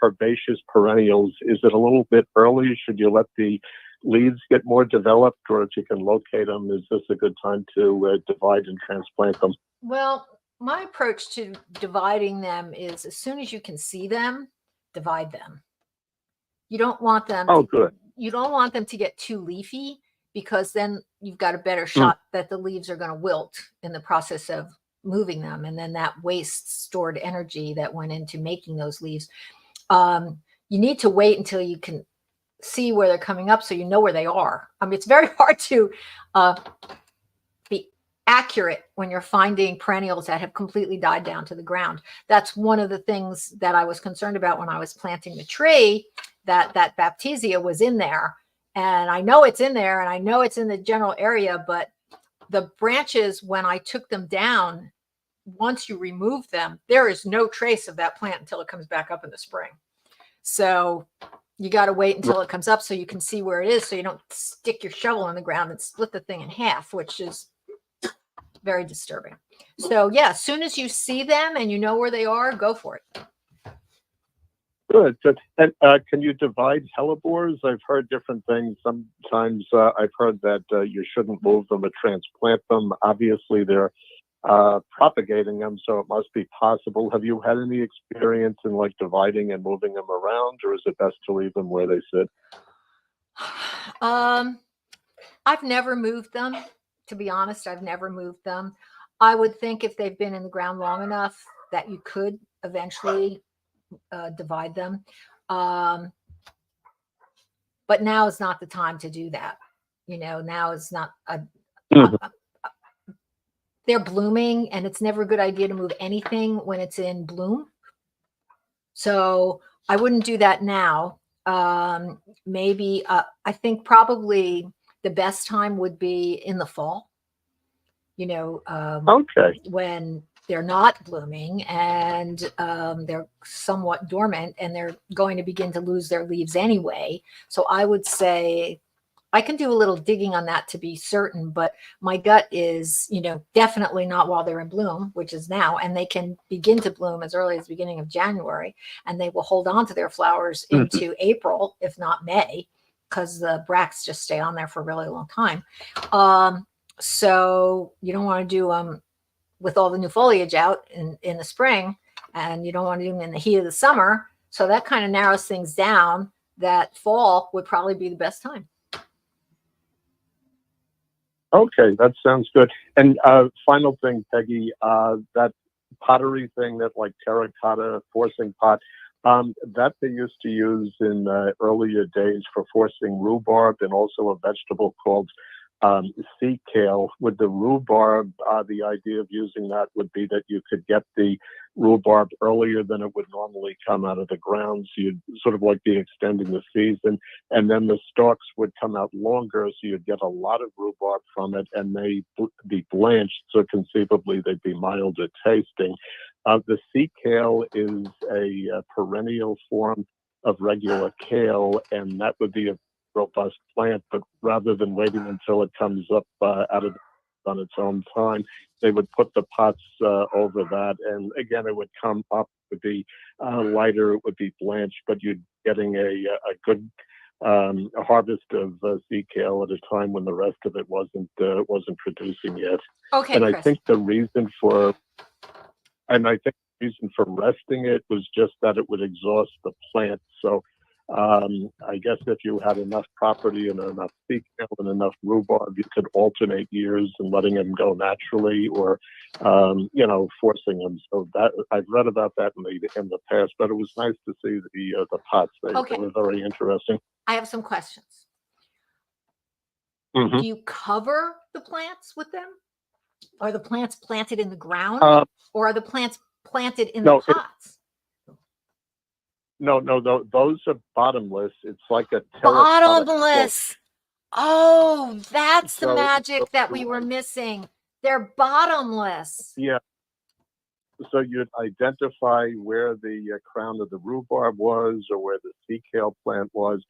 herbaceous perennials, is it a little bit early? Should you let the leaves get more developed, or if you can locate them, is this a good time to divide and transplant them? Well, my approach to dividing them is as soon as you can see them, divide them. You don't want them Oh, to, good. you don't want them to get too leafy because then you've got a better shot that the leaves are going to wilt in the process of moving them. And then that wastes stored energy that went into making those leaves. You need to wait until you can see where they're coming up so you know where they are. I mean, it's very hard to be accurate when you're finding perennials that have completely died down to the ground. That's one of the things that I was concerned about when I was planting the tree, that Baptisia was in there. And I know it's in there and I know it's in the general area, but the branches, when I took them down, once you remove them, there is no trace of that plant until it comes back up in the spring. So you got to wait until it comes up so you can see where it is, so you don't stick your shovel in the ground and split the thing in half, which is very disturbing. So yeah, as soon as you see them and you know where they are, go for it. Good. Good. And can you divide hellebores? I've heard different things. Sometimes I've heard that you shouldn't move them or transplant them. Obviously, they're propagating them, so it must be possible. Have you had any experience in like dividing and moving them around, or is it best to leave them where they sit? I've never moved them. To be honest, I've never moved them. I would think if they've been in the ground long enough that you could eventually divide them. But now is not the time to do that. You know, now is not they're blooming and it's never a good idea to move anything when it's in bloom. So I wouldn't do that now. Maybe I think probably the best time would be in the fall, you know, Okay. when they're not blooming and they're somewhat dormant and they're going to begin to lose their leaves anyway. So I would say I can do a little digging on that to be certain, but my gut is, you know, definitely not while they're in bloom, which is now, and they can begin to bloom as early as the beginning of January, and they will hold on to their flowers into April, if not May, because the bracts just stay on there for a really long time. So you don't want to do them with all the new foliage out in the spring, and you don't want to do them in the heat of the summer. So that kind of narrows things down. That fall would probably be the best time. Okay, that sounds good. And final thing, Peggy, that pottery thing, that like terracotta forcing pot, that they used to use in earlier days for forcing rhubarb and also a vegetable called sea kale. With the rhubarb, the idea of using that would be that you could get the rhubarb earlier than it would normally come out of the ground. So you'd sort of like be extending the season, and then the stalks would come out longer, so you'd get a lot of rhubarb from it, and they'd be blanched, so conceivably they'd be milder tasting. The sea kale is a perennial form of regular kale, and that would be a robust plant, but rather than waiting until it comes up out of on its own time, they would put the pots over that, and again, it would come up, would be lighter, it would be blanched, but you'd getting a good a harvest of sea kale at a time when the rest of it wasn't producing yet. Okay, And I Chris. think the reason for resting it was just that it would exhaust the plant. So I guess if you had enough property and enough sea kale and enough rhubarb, you could alternate years and letting them go naturally, or forcing them. So that I've read about that in the past, but it was nice to see the pots. Okay. They were very interesting. I have some questions. Mhm. Do you cover the plants with them? Are the plants planted in the ground, or are the plants planted in the pots? No, those are bottomless. It's like a terracotta Bottomless. Oh, that's the So- magic so- that we were missing. They're bottomless. Yeah. So you'd identify where the crown of the rhubarb was or where the sea kale plant was,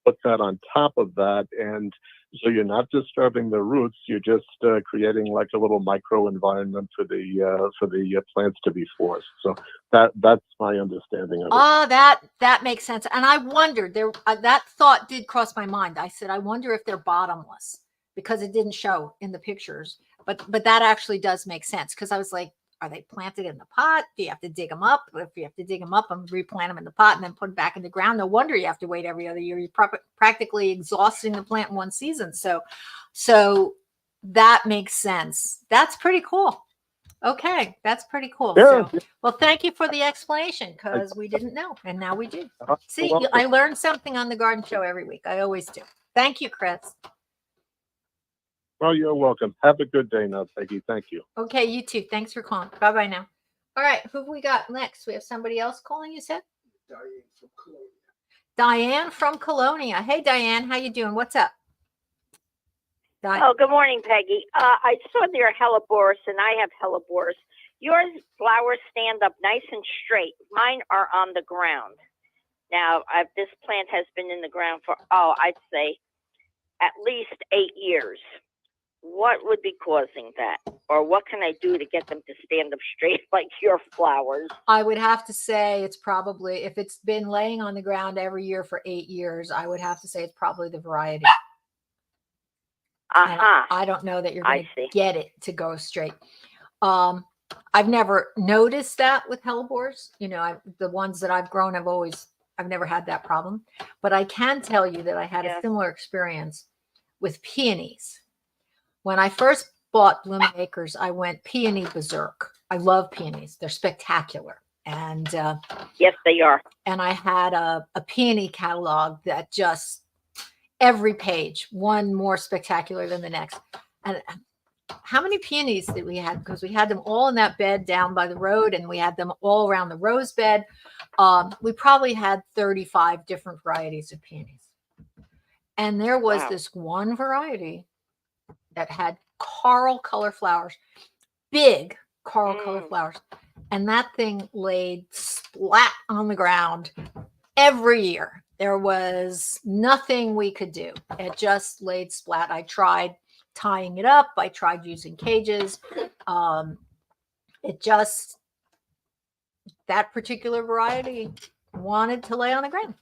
put that on top of that, and so you're not disturbing the roots. You're just creating like a little micro environment for the plants to be forced. So that's my understanding of it. Oh, that makes sense. And I wondered that thought did cross my mind. I said, I wonder if they're bottomless, because it didn't show in the pictures. But that actually does make sense, because I was like, are they planted in the pot? Do you have to dig them up? If you have to dig them up and replant them in the pot and then put them back in the ground, no wonder you have to wait every other year. You're practically exhausting the plant in one season. So that makes sense. That's pretty cool. Okay, that's pretty cool. Yeah. So, well, thank you for the explanation, because we didn't know, and now we do. You're See, welcome. I learn something on the garden show every week. I always do. Thank you, Chris. Well, you're welcome. Have a good day now, Peggy. Thank you. Okay, you too. Thanks for calling. Bye-bye now. All right, who have we got next? We have somebody else calling, you said? Diane from Colonia. Hey, Diane, how you doing? What's up? Oh, good morning, Peggy. I saw your hellebores, and I have hellebores. Your flowers stand up nice and straight. Mine are on the ground. Now, this plant has been in the ground for, I'd say at least 8 years. What would be causing that? Or what can I do to get them to stand up straight like your flowers? I would have to say it's probably, if it's been laying on the ground every year for 8 years, I would have to say it's probably the variety. And I don't know that you're going to get it to go straight. I've never noticed that with hellebores. The ones that I've grown, I've never had that problem. But I can tell you that I had a similar experience with peonies. When I first bought Blooming Acres, I went peony berserk. I love peonies. They're spectacular. And yes, they are. And I had a peony catalog that just every page, one more spectacular than the next. And how many peonies did we have? Because we had them all in that bed down by the road, and we had them all around the rose bed. We probably had 35 different varieties of peonies. And there was this one variety that had coral color flowers, big coral color flowers. And that thing laid splat on the ground every year. There was nothing we could do. It just laid splat. I tried tying it up. I tried using cages. That particular variety wanted to lay on the ground.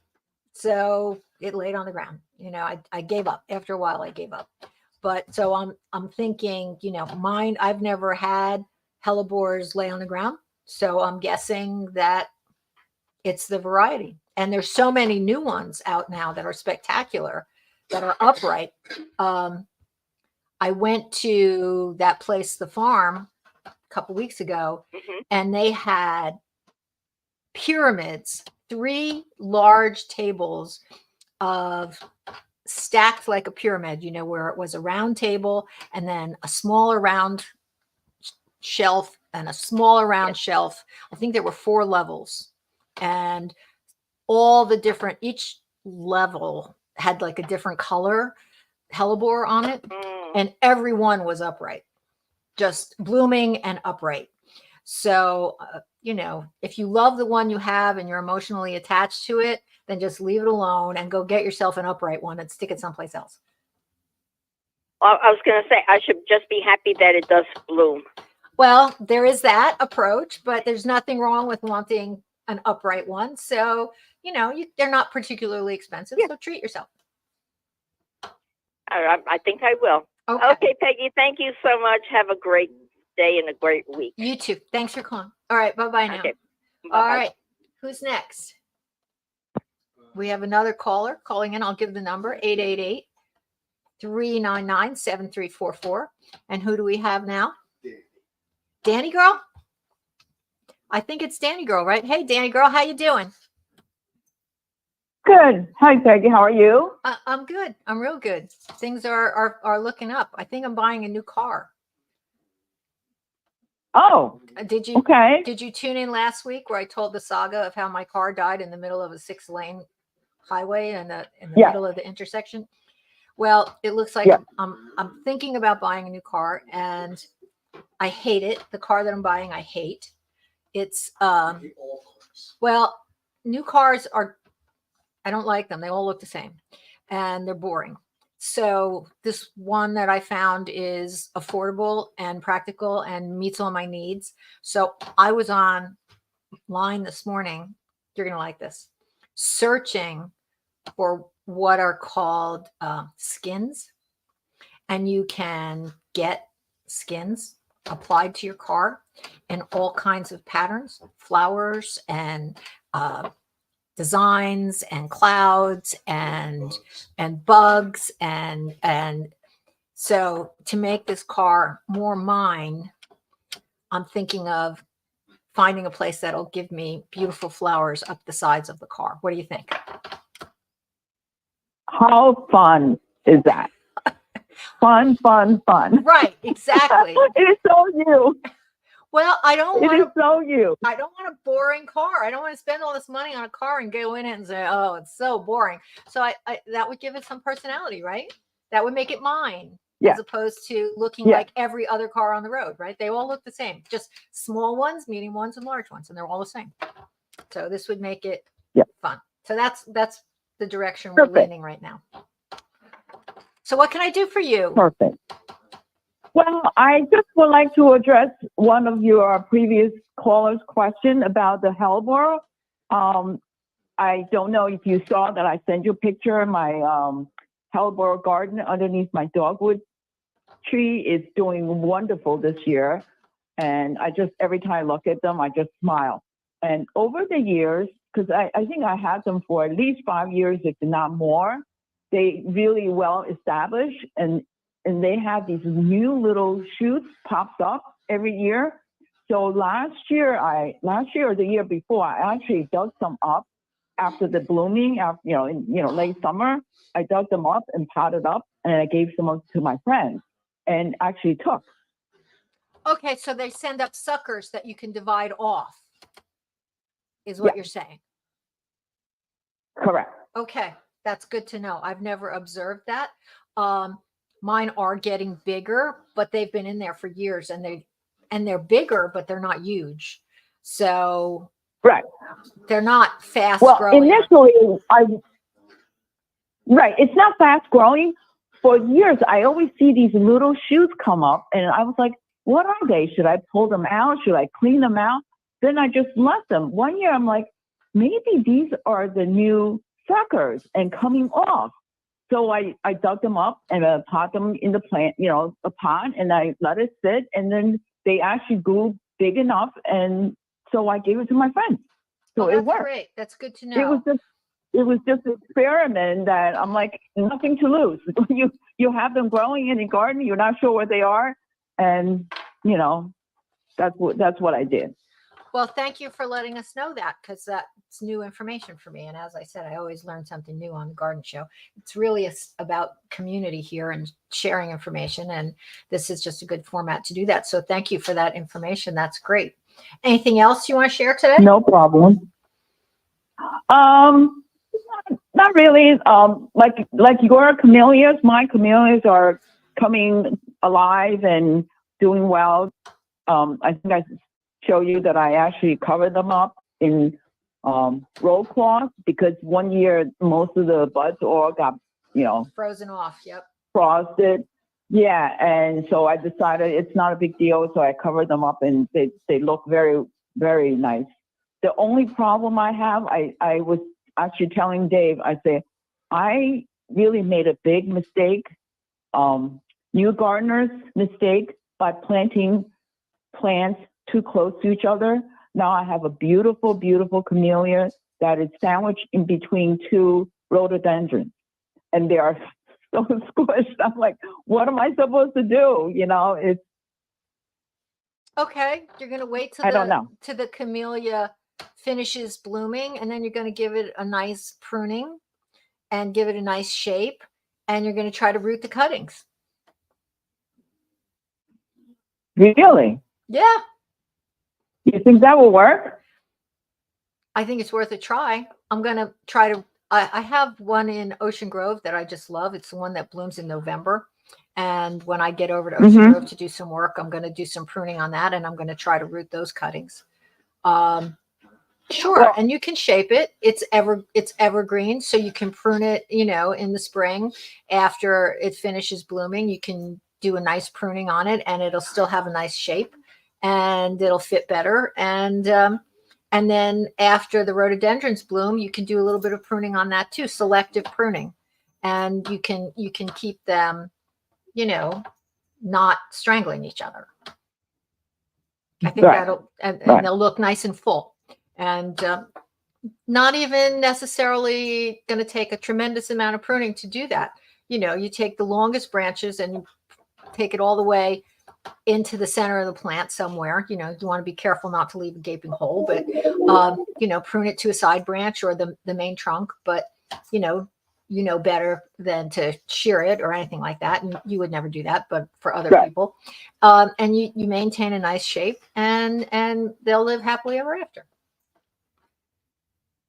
So it laid on the ground. I gave up. After a while, I gave up. But so I'm thinking, mine, I've never had hellebores lay on the ground. So I'm guessing that it's the variety. And there's so many new ones out now that are spectacular, that are upright. I went to that place, The Farm, a couple weeks ago, and they had pyramids, 3 large tables of stacked like a pyramid, where it was a round table and then a smaller round shelf and a smaller round shelf. I think there were 4 levels, and all the different, each level had like a different color hellebore on it, and every one was upright, just blooming and upright. So, if you love the one you have and you're emotionally attached to it, then just leave it alone and go get yourself an upright one and stick it someplace else. Well, I was going to say, I should just be happy that it does bloom. Well, there is that approach, but there's nothing wrong with wanting an upright one. So they're not particularly expensive, Yeah. so treat yourself. I think I will. Okay. Okay, Peggy, thank you so much. Have a great day and a great week. You too. Thanks for calling. All right. Bye-bye now. Okay. All Bye-bye. right. Who's next? We have another caller calling in. I'll give the number 888-399-7344. And who do we have now? Danny girl? I think it's Danny girl, right? Hey, Danny girl, how you doing? Good. Hi, Peggy. How are you? I'm good. I'm real good. Things are looking up. I think I'm buying a new car. Oh, Did you okay. Did you tune in last week where I told the saga of how my car died in the middle of a 6-lane highway in the Yeah. middle of the intersection? Well, it looks like Yeah. I'm thinking about buying a new car, and I hate it. The car that I'm buying, I hate. It's well, new cars I don't like them. They all look the same and they're boring. So this one that I found is affordable and practical and meets all my needs. So I was online this morning. You're going to like this. Searching for what are called skins. And you can get skins applied to your car in all kinds of patterns, flowers and designs and clouds and bugs and so to make this car more mine, I'm thinking of finding a place that'll give me beautiful flowers up the sides of the car. What do you think? How fun is that? Fun. Right, exactly. It is so you. Well, I don't It want is so you. I don't want a boring car. I don't want to spend all this money on a car and go in it and say, "Oh, it's so boring." So I that would give it some personality, right? That would make it mine, Yeah. as opposed to looking Yeah. like every other car on the road, right? They all look the same, just small ones, medium ones, and large ones, and they're all the same. So this would make it fun. So that's the direction we're Perfect. leaning right now. So what can I do for you? Perfect. Well, I just would like to address one of your previous callers' question about the hellebore. I don't know if you saw that I sent you a picture of my hellebore garden underneath my dogwood tree. Is doing wonderful this year. And every time I look at them, I just smile. And over the years, because I think I had them for at least 5 years, if not more, they really well established and they have these new little shoots pops up every year. So last year or the year before, I actually dug some up after the blooming, in late summer. I dug them up and potted up, and I gave some to my friends, and actually took. Okay, so they send up suckers that you can divide off, is what you're saying. Correct. Okay, that's good to know. I've never observed that. Mine are getting bigger, but they've been in there for years, and they're bigger, but they're not huge. So Right. they're not fast Well, growing. initially, it's not fast growing. For years, I always see these little shoots come up, and I was like, what are they? Should I pull them out? Should I clean them out? Then I just left them. One year, I'm like, maybe these are the new suckers and coming off. So I dug them up and pot them in the plant, a pot, and I let it sit, and then they actually grew big enough, and so I gave it to my friends. So it worked. Great. That's good to know. It was just an experiment that I'm like, nothing to lose. You have them growing in a garden, you're not sure where they are, and that's what I did. Well, thank you for letting us know that, because that's new information for me. And as I said, I always learn something new on the garden show. It's really about community here and sharing information. And this is just a good format to do that. So thank you for that information. That's great. Anything else you want to share today? No problem. Not really. Like your camellias, my camellias are coming alive and doing well. I think I show you that I actually covered them up in roll cloth, because one year most of the buds all got frozen off. Yep. Frosted. Yeah, and so I decided it's not a big deal, so I covered them up, and they look very, very nice. The only problem I have, I was actually telling Dave, I said, I really made a big mistake, new gardener's mistake by planting plants too close to each other. Now I have a beautiful, beautiful camellia that is sandwiched in between two rhododendrons, and they are so squished. I'm like, what am I supposed to do? You know, it's, Okay, you're going to wait till I don't know. till the camellia finishes blooming, and then you're going to give it a nice pruning and give it a nice shape, and you're going to try to root the cuttings. Really? Yeah, You think that will work? I think it's worth a try. I'm going to try to, I have one in Ocean Grove that I just love. It's the one that blooms in November. And when I get over to Ocean Grove to do some work, I'm going to do some pruning on that, and I'm going to try to root those cuttings. Sure. Well, and you can shape it. It's evergreen, so you can prune it, you know, in the spring after it finishes blooming. You can do a nice pruning on it, and it'll still have a nice shape, and it'll fit better. And then after the rhododendrons bloom, you can do a little bit of pruning on that too, selective pruning, and you can keep them, you know, not strangling each other. I think Right. that'll, and Right. they'll look nice and full, and not even necessarily going to take a tremendous amount of pruning to do that. You know, you take the longest branches and you take it all the way into the center of the plant somewhere. You know, you want to be careful not to leave a gaping hole, but you know, prune it to a side branch or the main trunk. But you know better than to shear it or anything like that, and you would never do that, but for other Right. people, and you maintain a nice shape, and they'll live happily ever after.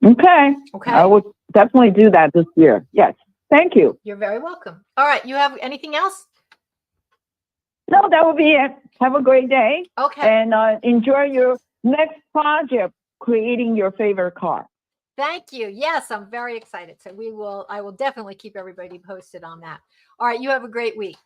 Okay. Okay, I would definitely do that this year. Yes. Thank you. you're very welcome. All right, you have anything else? No, that will be it. Have a great day, Okay, and enjoy your next project, creating your favorite car. thank you. Yes, I'm very excited. So I will definitely keep everybody posted on that. All right, you have a great week.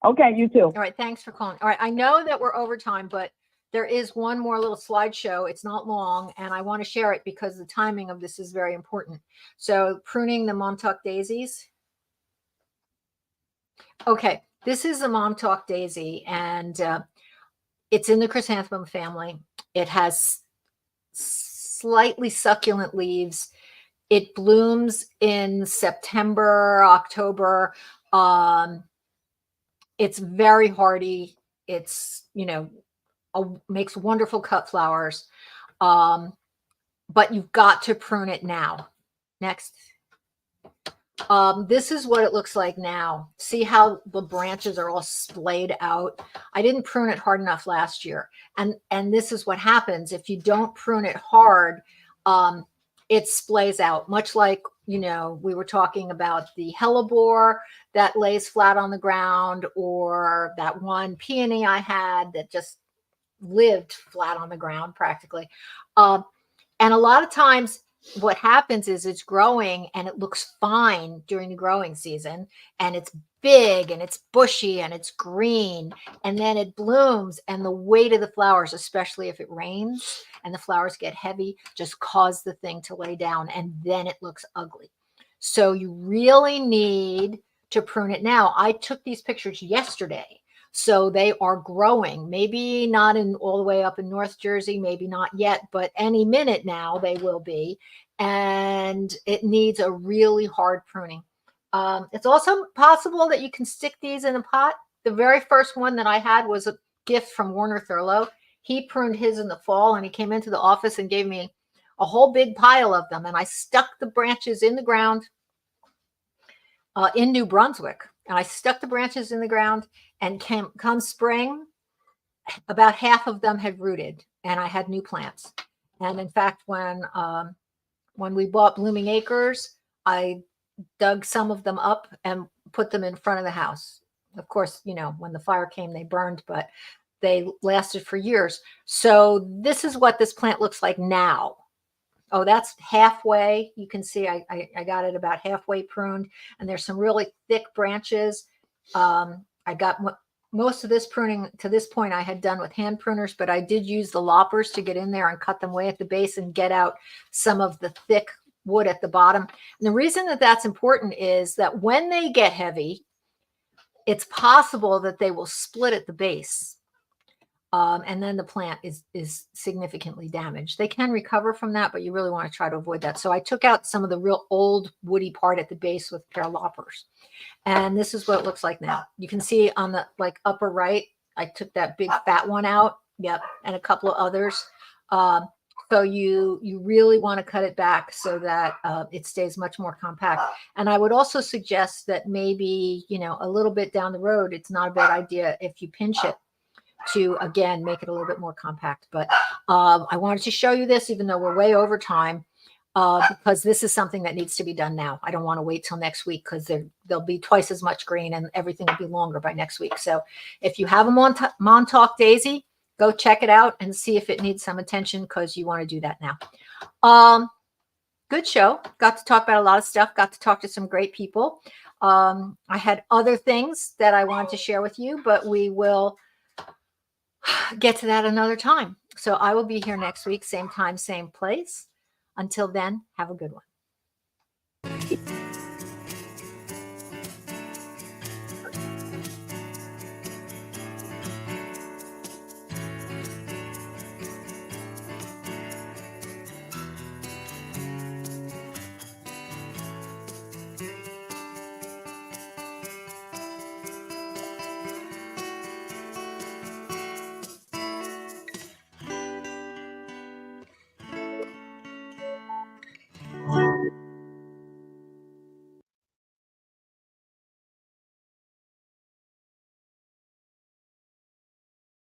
Okay, you too. All right, thanks for calling. All right, I know that we're over time, but there is one more little slideshow. It's not long, and I want to share it because the timing of this is very important. So pruning the Montauk daisies. Okay, this is the Montauk daisy, and it's in the chrysanthemum family. It has slightly succulent leaves. It blooms in September, October. It's very hardy. It's, you know, makes wonderful cut flowers. But you've got to prune it now. Next. This is what it looks like now. See how the branches are all splayed out? I didn't prune it hard enough last year. And this is what happens if you don't prune it hard. It splays out, much like, you know, we were talking about the hellebore that lays flat on the ground, or that one peony I had that just lived flat on the ground practically. And a lot of times what happens is it's growing and it looks fine during the growing season, and it's big and it's bushy and it's green, and then it blooms, and the weight of the flowers, especially if it rains and the flowers get heavy, just cause the thing to lay down, and then it looks ugly. So you really need to prune it now. I took these pictures yesterday, so they are growing, maybe not in all the way up in North Jersey, maybe not yet, but any minute now they will be. And it needs a really hard pruning. It's also possible that you can stick these in a pot. The very first one that I had was a gift from Warner Thurlow. He pruned his in the fall, and he came into the office and gave me a whole big pile of them. And I stuck the branches in the ground in New Brunswick. And I stuck the branches in the ground, and come spring, about half of them had rooted, and I had new plants. And in fact, when we bought Blooming Acres, I dug some of them up and put them in front of the house. Of course, you know, when the fire came, they burned, but they lasted for years. So this is what this plant looks like now. Oh, that's halfway. You can see I got it about halfway pruned, and there's some really thick branches. I got most of this pruning to this point I had done with hand pruners, but I did use the loppers to get in there and cut them way at the base and get out some of the thick wood at the bottom. And the reason that that's important is that when they get heavy, it's possible that they will split at the base. And then the plant is significantly damaged. They can recover from that, but you really want to try to avoid that. So I took out some of the real old woody part at the base with a pair of loppers. And this is what it looks like now. You can see on the upper right, I took that big fat one out. Yep. And a couple of others. So you really want to cut it back so that it stays much more compact. And I would also suggest that maybe, a little bit down the road, it's not a bad idea if you pinch it to, again, make it a little bit more compact. But I wanted to show you this, even though we're way over time, because this is something that needs to be done now. I don't want to wait till next week because there'll be twice as much green and everything will be longer by next week. So if you have a Montauk daisy, go check it out and see if it needs some attention because you want to do that now. Good show. Got to talk about a lot of stuff. Got to talk to some great people. I had other things that I wanted to share with you, but we will get to that another time. So I will be here next week, same time, same place. Until then, have a good one.